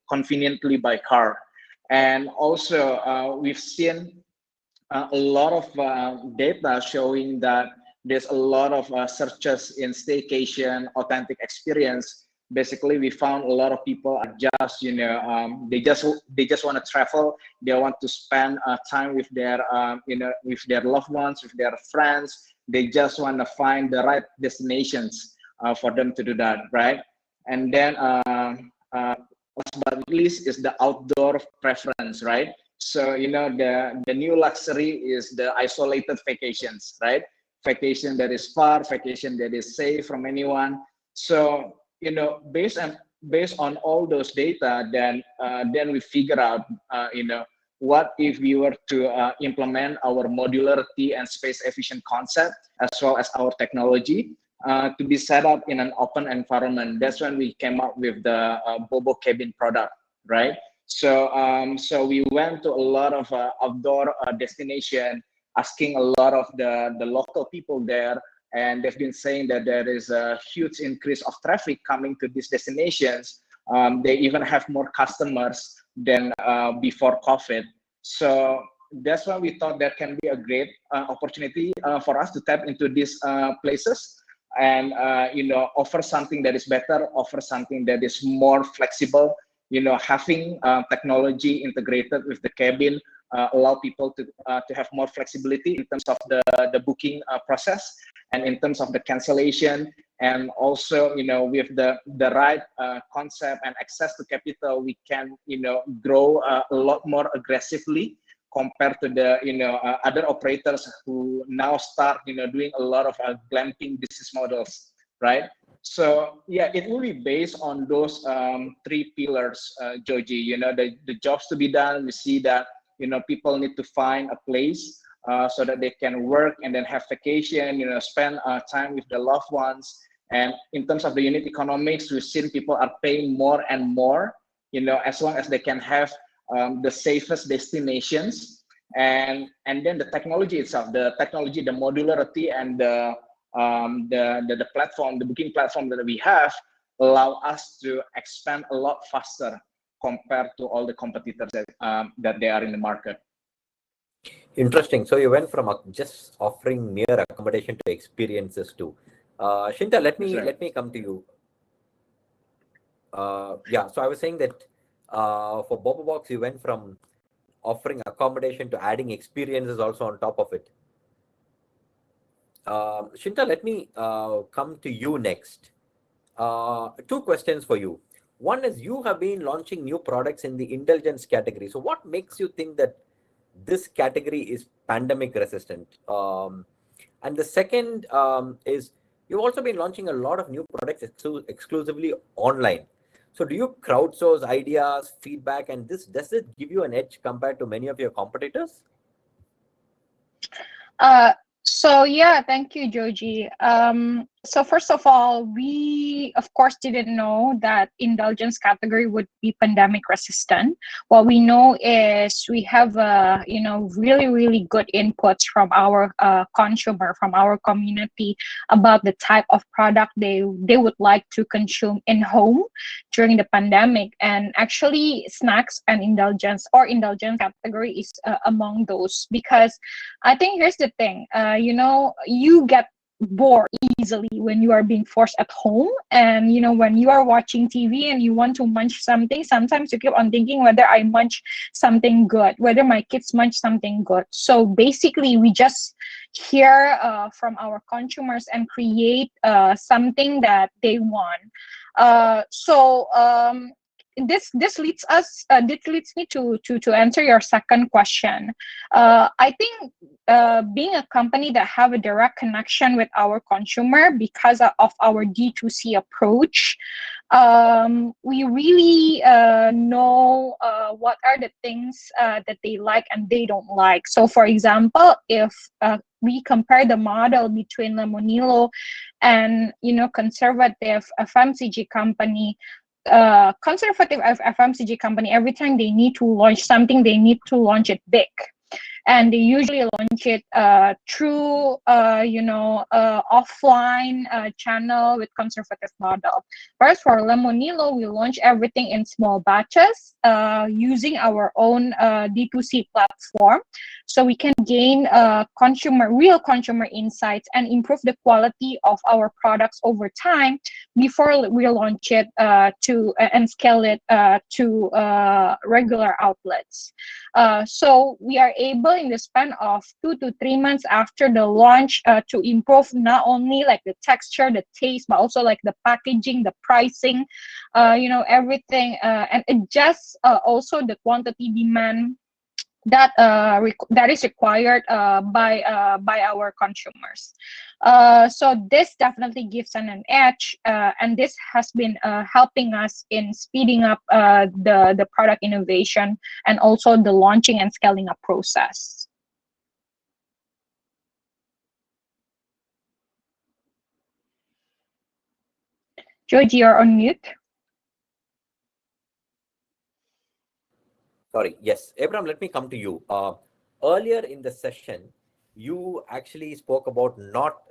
conveniently by car. And also, we've seen a lot of data showing that there's a lot of searches in staycation, authentic experience. Basically, we found a lot of people are just, they just want to travel. They want to spend time with their, with their loved ones, with their friends. They just want to find the right destinations for them to do that, right? And then, last but not least, is the outdoor preference, right? So, the new luxury is the isolated vacations, right? Vacation that is far, vacation that is safe from anyone. So, based on all those data, then we figure out, what if we were to implement our modularity and space efficient concept, as well as our technology, to be set up in an open environment. That's when we came up with the Bobo Cabin product, right? So, so we went to a lot of outdoor destination, asking a lot of the local people there, and they've been saying that there is a huge increase of traffic coming to these destinations. They even have more customers than before COVID. So that's why we thought that can be a great opportunity for us to tap into these places and offer something that is better, offer something that is more flexible. Having technology integrated with the cabin allow people to have more flexibility in terms of the booking process and in terms of the cancellation, and also with the right concept and access to capital, we can grow a lot more aggressively compared to the other operators who now start doing a lot of glamping business models, right? So yeah, it will be based on those three pillars, Joji. The jobs to be done. We see that people need to find a place so that they can work and then have vacation. Spend time with their loved ones. And in terms of the unit economics, we've seen people are paying more and more. As long as they can have the safest destinations, and then the technology itself, the modularity, and the platform, the booking platform that we have, allow us to expand a lot faster compared to all the competitors that they are in the market. Interesting. So you went from just offering mere accommodation to experiences too. Shinta, let me come to you. Yeah. So I was saying that for Bobobox, you went from offering accommodation to adding experiences also on top of it. Shinta, let me come to you next. Two questions for you. One is, you have been launching new products in the indulgence category. So what makes you think that this category is pandemic resistant? And the second is, you've also been launching a lot of new products exclusively online. So do you crowdsource ideas, feedback, and does it give you an edge compared to many of your competitors? So yeah, thank you, Joji. So first of all, we of course didn't know that indulgence category would be pandemic resistant. What we know is we have really good inputs from our consumer, from our community, about the type of product they would like to consume in home during the pandemic. And actually, snacks and indulgence category is among those, because I think here's the thing, you get bored easily when you are being forced at home, and when you are watching TV and you want to munch something, sometimes you keep on thinking whether I munch something good, whether my kids munch something good. So basically, we just hear from our consumers and create something that they want. This leads me to answer your second question. I think being a company that have a direct connection with our consumer because of our D2C approach, we really know what are the things that they like and they don't like. So for example, if we compare the model between Lemonilo and conservative FMCG company, conservative FMCG company, every time they need to launch something, they need to launch it big. and they usually launch it through offline channel with conservative model. Whereas for Lemonilo, we launch everything in small batches using our own D2C platform, so we can gain real consumer insights and improve the quality of our products over time before we launch it and scale it to regular outlets. So we are able in the span of 2 to 3 months after the launch to improve not only like the texture, the taste, but also like the packaging, the pricing, everything, and adjust also the quantity demand that is required by our consumers. So this definitely gives an edge, and this has been helping us in speeding up the product innovation and also the launching and scaling up process. Georgie, you're on mute. Sorry, yes. Abraham, let me come to you. Earlier in the session, you actually spoke about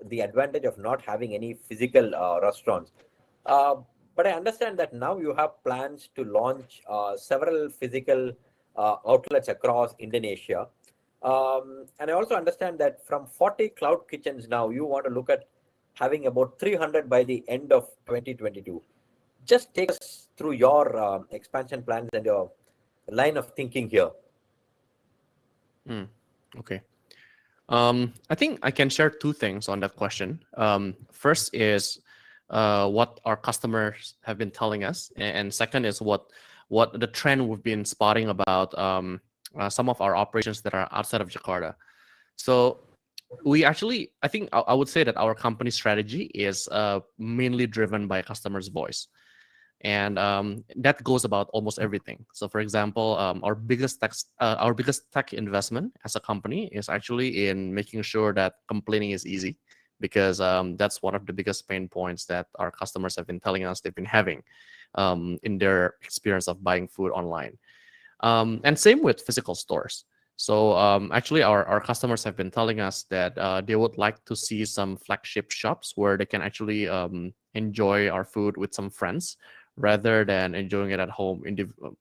the advantage of not having any physical restaurants. But I understand that now you have plans to launch several physical outlets across Indonesia. And I also understand that from 40 cloud kitchens now, you want to look at having about 300 by the end of 2022. Just take us through your expansion plans and your line of thinking here. Okay. I think I can share two things on that question. First is what our customers have been telling us, and second is what the trend we've been spotting about some of our operations that are outside of Jakarta. So we actually, I think I would say that our company strategy is mainly driven by customers' voice. And that goes about almost everything. So, for example, our biggest tech investment as a company is actually in making sure that complaining is easy, because that's one of the biggest pain points that our customers have been telling us they've been having in their experience of buying food online. And same with physical stores. So actually, our customers have been telling us that they would like to see some flagship shops where they can actually enjoy our food with some friends, rather than enjoying it at home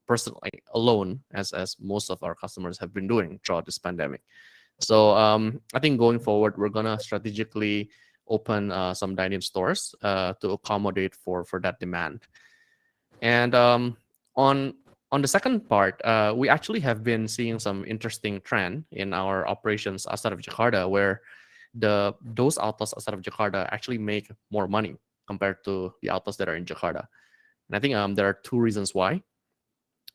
personally alone, as most of our customers have been doing throughout this pandemic. So I think going forward, we're gonna strategically open some dine-in stores to accommodate for that demand. And on the second part, we actually have been seeing some interesting trend in our operations outside of Jakarta, where those outlets outside of Jakarta actually make more money compared to the outlets that are in Jakarta. And I think there are two reasons why.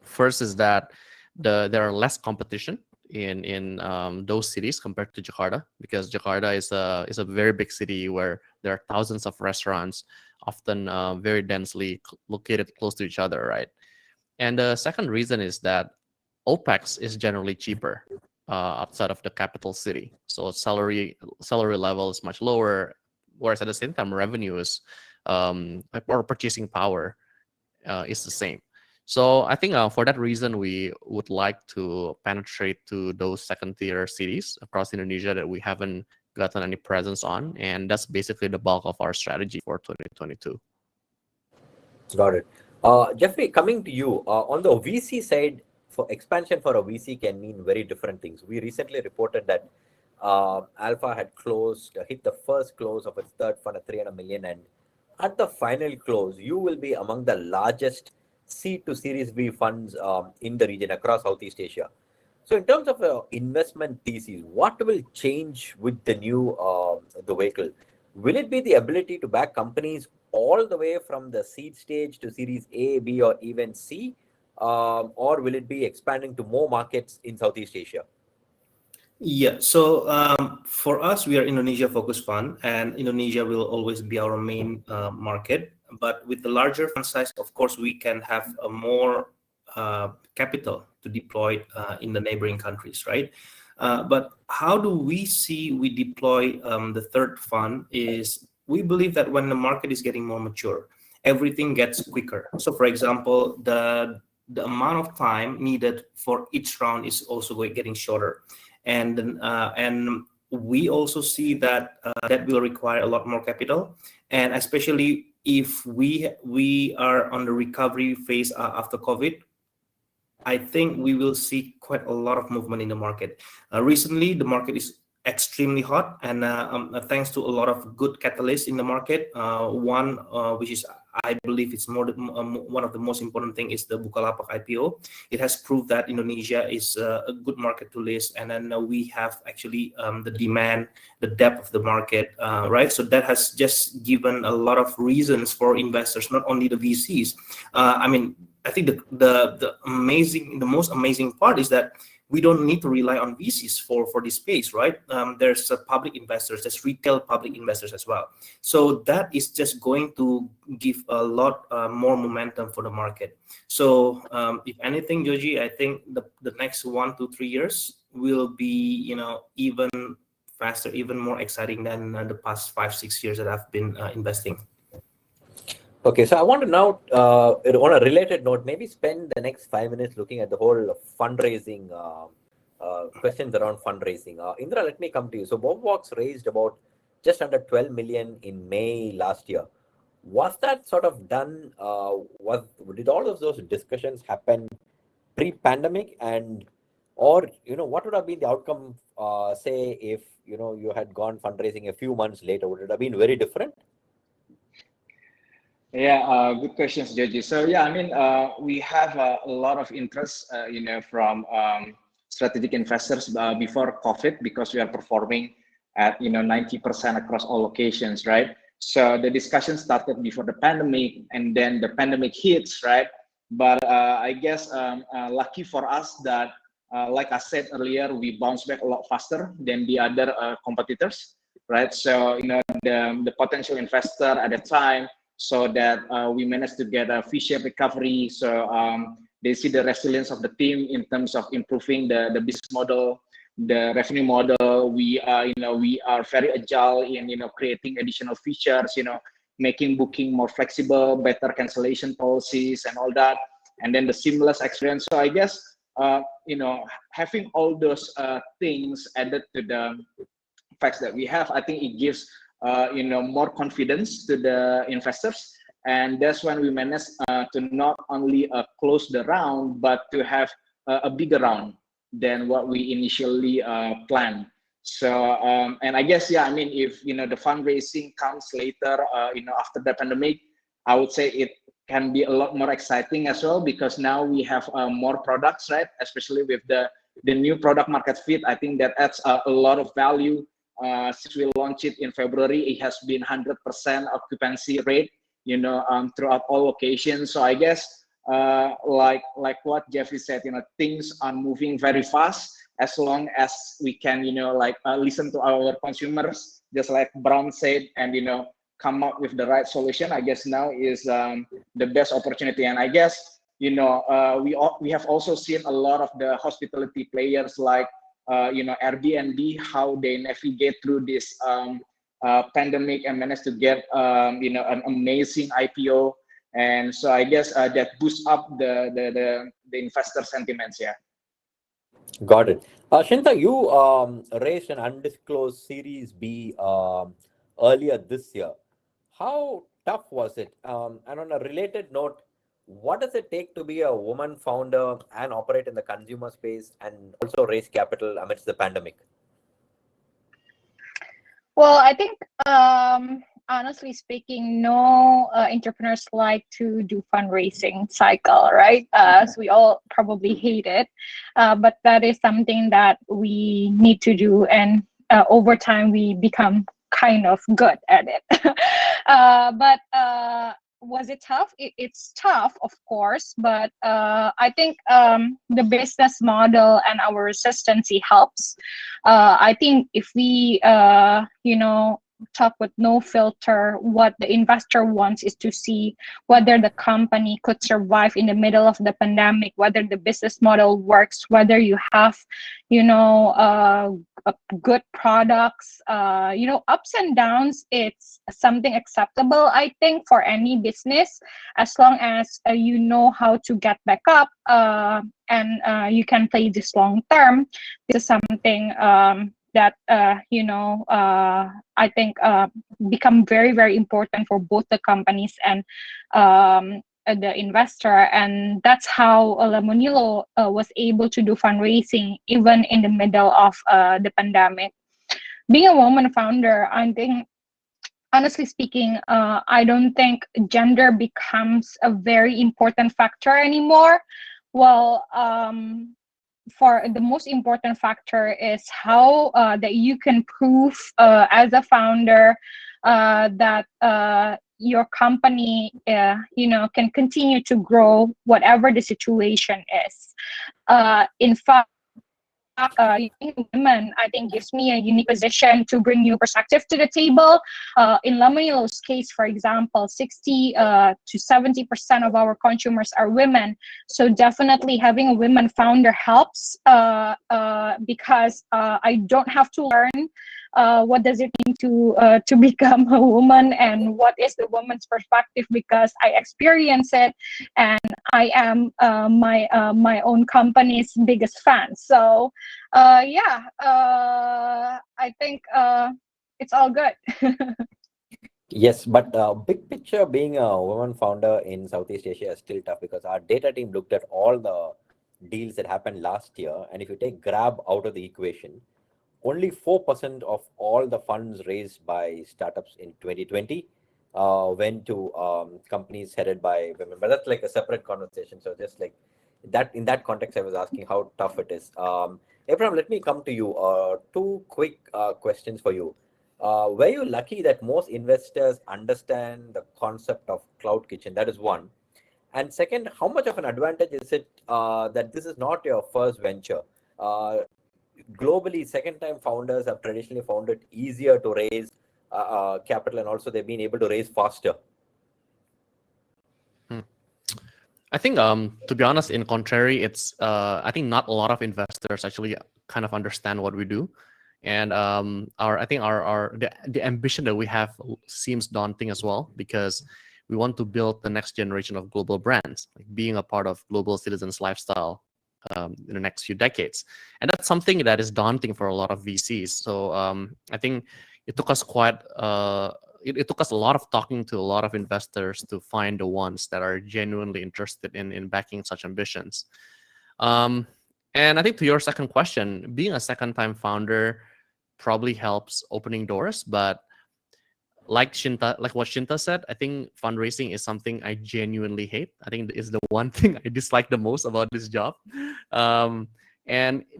First is that there are less competition in those cities compared to Jakarta, because Jakarta is a very big city where there are thousands of restaurants, often very densely located close to each other, right? And the second reason is that OPEX is generally cheaper outside of the capital city. So salary level is much lower, whereas at the same time revenue is or purchasing power is the same. So I think for that reason, we would like to penetrate to those second-tier cities across Indonesia that we haven't gotten any presence on, and that's basically the bulk of our strategy for 2022. Got it. Jeffrey, coming to you, on the VC side, for expansion for a VC can mean very different things. We recently reported that Alpha had hit the first close of its third fund at 300 million, and at the final close, you will be among the largest seed to Series B funds in the region across Southeast Asia. So in terms of investment thesis, what will change with the new the vehicle? Will it be the ability to back companies all the way from the seed stage to Series A, B, or even C? Or will it be expanding to more markets in Southeast Asia? Yeah, so for us, we are Indonesia-focused fund, and Indonesia will always be our main market. But with the larger fund size, of course, we can have a more capital to deploy in the neighboring countries, right? But how do we deploy the third fund is we believe that when the market is getting more mature, everything gets quicker. So for example, the amount of time needed for each round is also getting shorter. and we also see that that will require a lot more capital, and especially if we are on the recovery phase after COVID. I think we will see quite a lot of movement in the market. Recently, the market is extremely hot, and thanks to a lot of good catalysts in the market. One, which is, I believe, it's one of the most important thing is the Bukalapak IPO. It has proved that Indonesia is a good market to list, and then we have actually the demand, the depth of the market, right? So that has just given a lot of reasons for investors, not only the VCs. I think the most amazing part is that we don't need to rely on VCs for this space, right? There's public investors, there's retail public investors as well. So that is just going to give a lot more momentum for the market. So if anything, Joji, I think the next 1 to 3 years will be, even faster, even more exciting than the past 5-6 years that I've been investing. Okay, so I want to now, on a related note, maybe spend the next 5 minutes looking at the whole fundraising, questions around fundraising. Indra, let me come to you. So Bobobox raised about just under 12 million in May last year. Was that sort of done, did all of those discussions happen pre-pandemic, or what would have been the outcome, say, if, you had gone fundraising a few months later? Would it have been very different? Yeah, good questions, Joji. So yeah, we have a lot of interest, from strategic investors before COVID, because we are performing at 90% across all locations, right? So the discussion started before the pandemic, and then the pandemic hits, right? But I guess lucky for us that, like I said earlier, we bounced back a lot faster than the other competitors, right? So the potential investor at the time, so that we managed to get a V-shaped recovery. So they see the resilience of the team in terms of improving the business model, the revenue model. We are very agile in creating additional features, making booking more flexible, better cancellation policies, and all that, and then the seamless experience. So I guess having all those things added to the facts that we have, I think it gives more confidence to the investors, and that's when we managed to not only close the round, but to have a bigger round than what we initially planned. So and I guess if the fundraising comes later, after the pandemic, I would say it can be a lot more exciting as well, because now we have more products, right? Especially with the new product market fit. I think that adds a lot of value. Since we launched it in February, it has been 100% occupancy rate, throughout all locations. So I guess, like what Jeffrey said, things are moving very fast as long as we can, listen to our consumers, just like Brown said, and come up with the right solution. I guess now is the best opportunity, and I guess we have also seen a lot of the hospitality players like Airbnb, how they navigate through this pandemic and manage to get an amazing IPO, and so I guess that boosts up the investor sentiments. Yeah. Got it. Shinta, you raised an undisclosed Series B earlier this year. How tough was it? And on a related note, what does it take to be a woman founder and operate in the consumer space and also raise capital amidst the pandemic? Well, I think, honestly speaking, no entrepreneurs like to do fundraising cycle, right? So we all probably hate it, but that is something that we need to do, and over time we become kind of good at it. But was it tough? It's tough, of course, but I think the business model and our consistency helps. I think if we, talk with no filter. What the investor wants is to see whether the company could survive in the middle of the pandemic, whether the business model works, whether you have, good products, ups and downs. It's something acceptable, I think, for any business, as long as you know how to get back up, and you can play this long term. This is something that I think become very, very important for both the companies and the investor. And that's how Lemonilo was able to do fundraising even in the middle of the pandemic. Being a woman founder, I think, honestly speaking, I don't think gender becomes a very important factor anymore. Well, for the most important factor is how that you can prove as a founder that your company can continue to grow whatever the situation is. In fact, women, I think, gives me a unique position to bring new perspective to the table. In Lemonilo's case, for example, 60 to 70% of our consumers are women. So definitely having a women founder helps because I don't have to learn what does it mean to become a woman and what is the woman's perspective, because I experience it and I am my own company's biggest fan. So I think it's all good. Yes, but big picture, being a woman founder in Southeast Asia is still tough, because our data team looked at all the deals that happened last year, and if you take Grab out of the equation, only 4% of all the funds raised by startups in 2020 went to companies headed by women. But that's like a separate conversation. So just like that, in that context, I was asking how tough it is. Abraham, let me come to you. Two quick questions for you. Were you lucky that most investors understand the concept of cloud kitchen? That is one. And second, how much of an advantage is it that this is not your first venture? Globally, second-time founders have traditionally found it easier to raise capital, and also they've been able to raise faster. I think, to be honest, in contrary, it's I think not a lot of investors actually kind of understand what we do, and the ambition that we have seems daunting as well, because we want to build the next generation of global brands, like being a part of global citizens' lifestyle in the next few decades, and that's something that is daunting for a lot of VCs. So I think it took us it took us a lot of talking to a lot of investors to find the ones that are genuinely interested in backing such ambitions. And I think to your second question, being a second-time founder probably helps opening doors, but like what Shinta said, I think fundraising is something I genuinely hate. I think it's the one thing I dislike the most about this job. And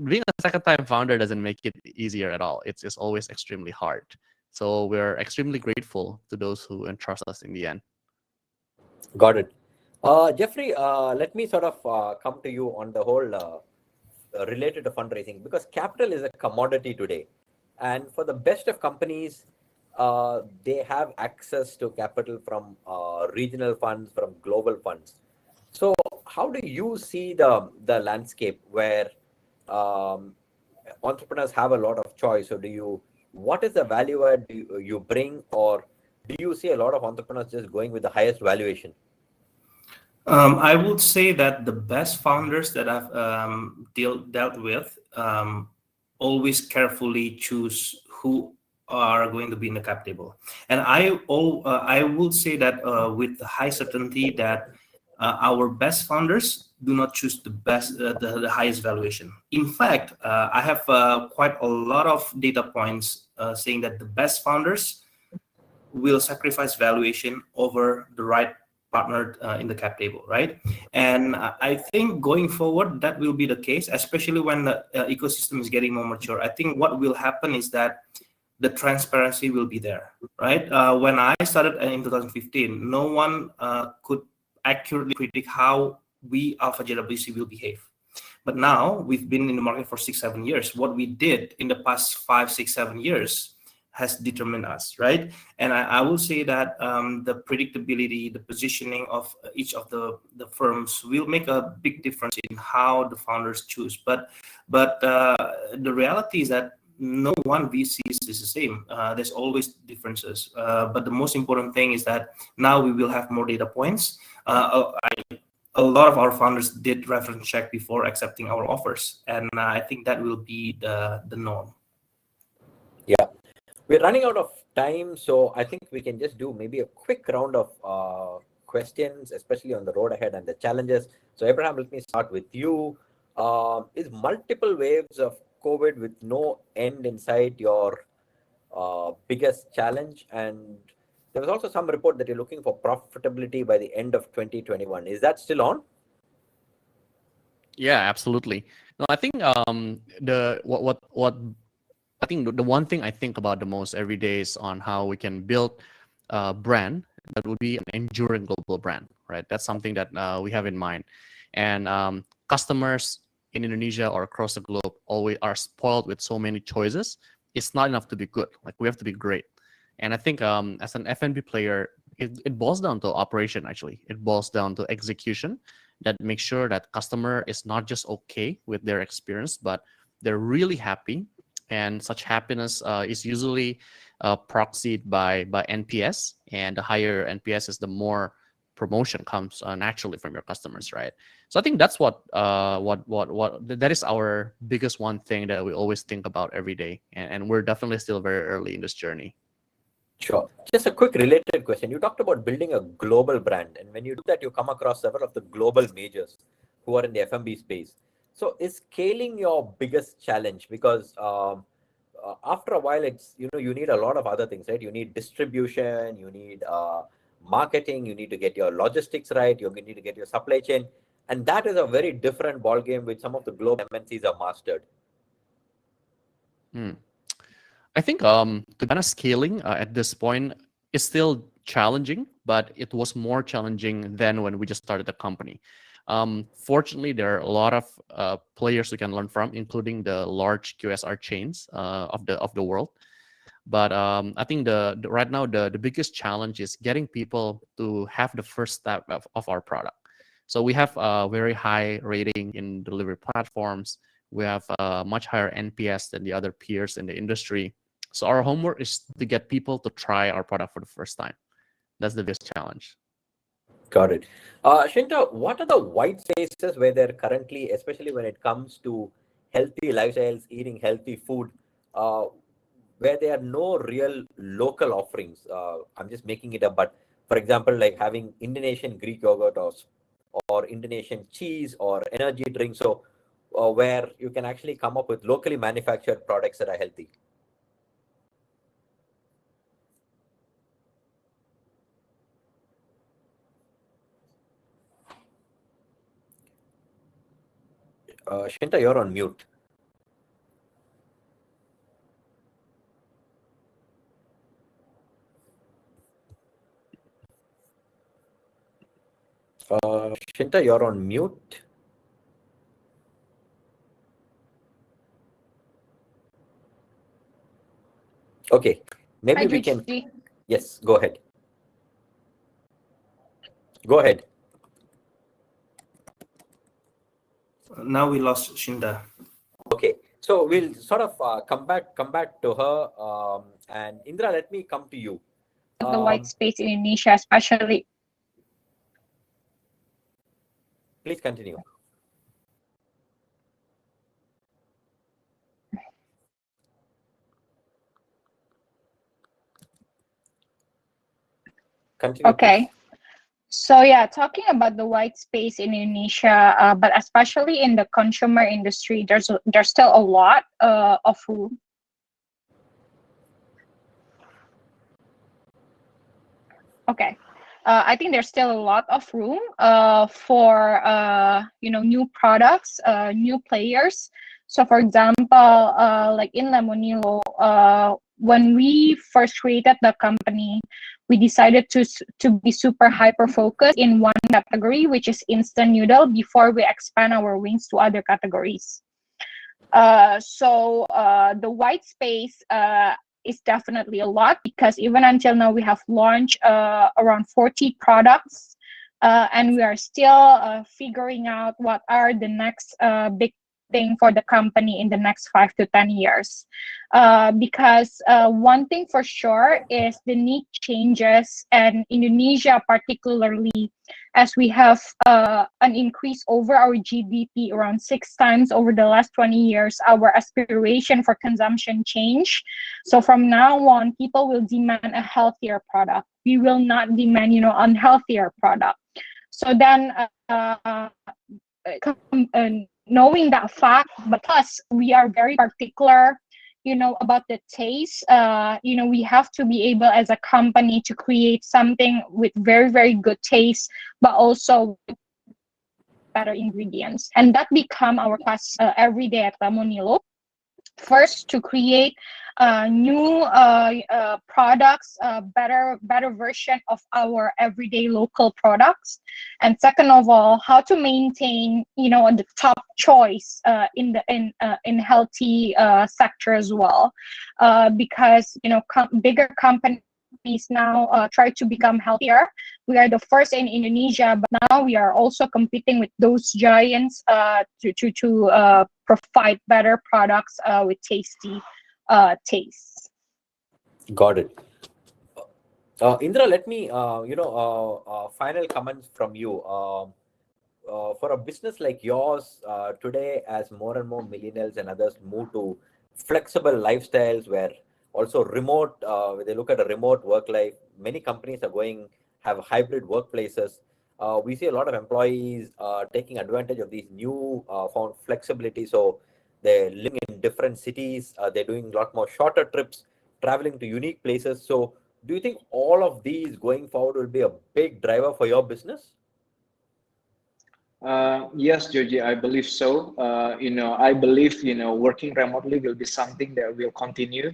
being a second-time founder doesn't make it easier at all. It's always extremely hard. So we're extremely grateful to those who entrust us in the end. Got it. Jeffrey, let me sort of come to you on the whole related to fundraising, because capital is a commodity today. And for the best of companies, they have access to capital from regional funds, from global funds. So how do you see the landscape where entrepreneurs have a lot of choice? So what is the value add you bring, or do you see a lot of entrepreneurs just going with the highest valuation? I would say that the best founders that I've dealt with always carefully choose who are going to be in the cap table, and I would say that with high certainty that our best founders do not choose the highest valuation. In fact, I have quite a lot of data points saying that the best founders will sacrifice valuation over the right partner in the cap table, right? And I think going forward, that will be the case, especially when the ecosystem is getting more mature. I think what will happen is that the transparency will be there, right? When I started in 2015, no one could accurately predict how we, Alpha JWC, will behave. But now we've been in the market for 6-7 years. What we did in the past 5, 6, 7 years has determined us, right? And I will say that the predictability, the positioning of each of the firms will make a big difference in how the founders choose. But the reality is that no one VC is the same. There's always differences. But the most important thing is that now we will have more data points. A lot of our founders did reference check before accepting our offers, and I think that will be the norm. Yeah. We're running out of time, so I think we can just do maybe a quick round of questions, especially on the road ahead and the challenges. So Abraham, let me start with you. Is multiple waves of COVID with no end in sight your biggest challenge? And there was also some report that you're looking for profitability by the end of 2021. Is that still on? Yeah, absolutely. No, I think I think the one thing I think about the most every day is on how we can build a brand that would be an enduring global brand, right? That's something that we have in mind. And customers in Indonesia or across the globe always are spoiled with so many choices. It's not enough to be good. Like, we have to be great. And I think as an F&B player, it boils down to operation, actually. It boils down to execution that makes sure that customer is not just okay with their experience, but they're really happy. And such happiness is usually proxied by NPS, and the higher NPS is, the more promotion comes naturally from your customers, right? So I think that's what that is our biggest one thing that we always think about every day, and we're definitely still very early in this journey. Sure. Just a quick related question. You talked about building a global brand, and when you do that, you come across several of the global majors who are in the F&B space. So is scaling your biggest challenge? Because after a while, it's, you need a lot of other things, right? You need distribution, you need marketing, you need to get your logistics right, you need to get your supply chain, and that is a very different ball game which some of the global MNCs are mastered. I think to be honest, scaling at this point is still challenging, but it was more challenging than when we just started the company. Fortunately, there are a lot of players we can learn from, including the large QSR chains of the world. But I think right now the biggest challenge is getting people to have the first step of our product. So we have a very high rating in delivery platforms. We have a much higher NPS than the other peers in the industry. So our homework is to get people to try our product for the first time. That's the biggest challenge. Got it. Shinta, what are the white spaces where they're currently, especially when it comes to healthy lifestyles, eating healthy food, where there are no real local offerings? I'm just making it up, but for example, like having Indonesian Greek yogurt or Indonesian cheese or energy drinks, so where you can actually come up with locally manufactured products that are healthy. Shinta, you're on mute. Shinta, you're on mute. Okay, maybe we can. Yes, go ahead. Go ahead. Now we lost Shinta. Okay, so we'll sort of come back to her. And Indra, let me come to you. The white space in Indonesia, especially. Please continue. Continue. Okay. Please. So yeah, talking about the white space in Indonesia, but especially in the consumer industry, there's still a lot of room. Okay, I think there's still a lot of room for new products, new players. So for example, like in Lemonilo, when we first created the company, we decided to be super hyper focused in one category, which is instant noodle, before we expand our wings to other categories. So the white space is definitely a lot, because even until now we have launched around 40 products, and we are still figuring out what are the next big thing for the company in the next 5 to 10 years. Because one thing for sure is the need changes, and Indonesia particularly, as we have an increase over our GDP around 6 times over the last 20 years, our aspiration for consumption change. So from now on, people will demand a healthier product. We will not demand, unhealthier product. So then, knowing that fact, but plus we are very particular, about the taste. We have to be able as a company to create something with very, very good taste, but also with better ingredients. And that become our task every day at Lemonilo. First, to create new products, better version of our everyday local products, and second of all, how to maintain the top choice in healthy sector as well, because bigger companies now try to become healthier. We are the first in Indonesia, but now we are also competing with those giants to provide better products with tasty tastes. Got it. Indra, let me, final comments from you. For a business like yours today, as more and more millennials and others move to flexible lifestyles where also remote, they look at a remote work life, many companies have hybrid workplaces. We see a lot of employees taking advantage of these new found flexibility. So they're living in different cities, they're doing a lot more shorter trips, traveling to unique places. So do you think all of these going forward will be a big driver for your business? Yes, Georgie, I believe so. I believe, working remotely will be something that will continue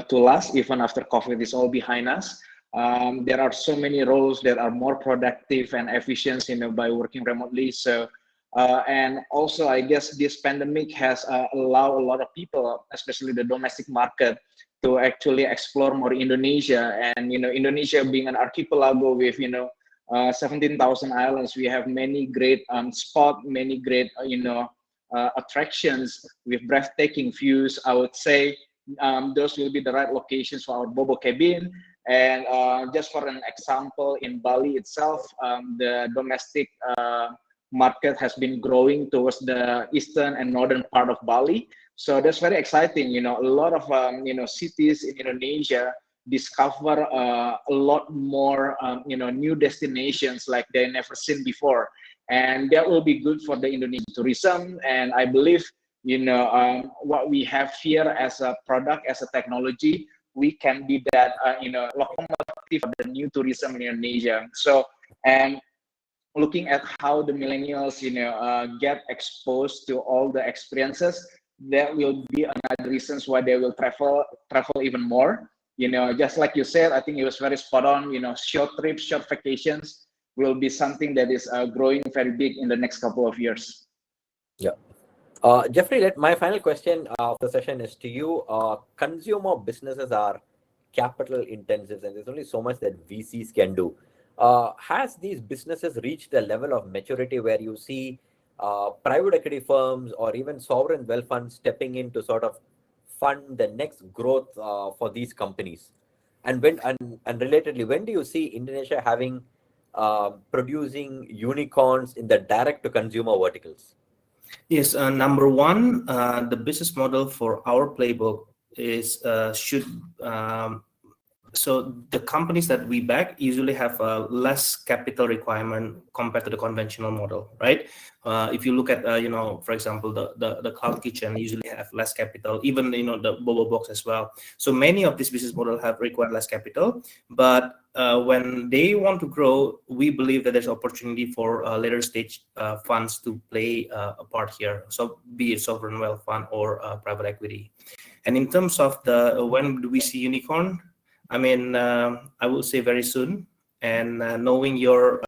to last even after COVID is all behind us. There are so many roles that are more productive and efficient, by working remotely. So, and also, I guess this pandemic has allowed a lot of people, especially the domestic market, to actually explore more Indonesia. And Indonesia being an archipelago with 17,000 islands, we have many great spots, many great attractions with breathtaking views. I would say those will be the right locations for our Bobo cabin. And just for an example, in Bali itself, the domestic market has been growing towards the eastern and northern part of Bali. So that's very exciting. A lot of cities in Indonesia discover a lot more new destinations like they never seen before, and that will be good for the Indonesian tourism. And I believe what we have here as a product, as a technology, we can be that locomotive of the new tourism in Indonesia. So, and looking at how the millennials get exposed to all the experiences, that will be another reasons why they will travel even more. Just like you said, I think it was very spot on. Short trips, short vacations will be something that is growing very big in the next couple of years. Yeah. Jeffrey, my final question of the session is to you. Consumer businesses are capital intensive, and there's only so much that VCs can do. Has these businesses reached a level of maturity where you see private equity firms or even sovereign wealth funds stepping in to sort of fund the next growth for these companies? And relatedly, when do you see Indonesia having producing unicorns in the direct to consumer verticals? Yes, number one, the business model for our playbook is so the companies that we back usually have a less capital requirement compared to the conventional model, right? If you look at, for example, the cloud kitchen usually have less capital, even, the Bobobox as well. So many of these business models have required less capital, but when they want to grow, we believe that there's opportunity for later stage funds to play a part here. So be it sovereign wealth fund or private equity. And in terms of when do we see unicorn? I mean, I would say very soon. And knowing your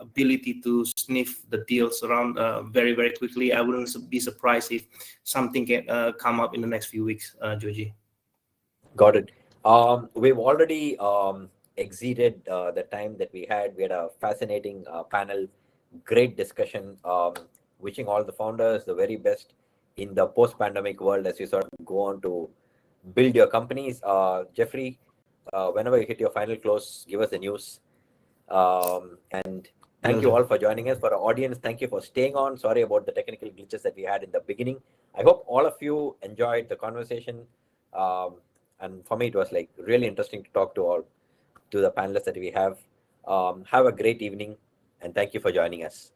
ability to sniff the deals around very, very quickly, I wouldn't be surprised if something can come up in the next few weeks, Georgie. Got it. We've already exceeded the time that we had. We had a fascinating panel, great discussion. Wishing all the founders the very best in the post-pandemic world as you sort of go on to build your companies. Jeffrey, whenever you hit your final close, give us the news. And thank you all for joining us. For our audience, thank you for staying on. Sorry about the technical glitches that we had in the beginning. I hope all of you enjoyed the conversation. And for me, it was like really interesting to talk to the panelists that we have. Have a great evening, and thank you for joining us.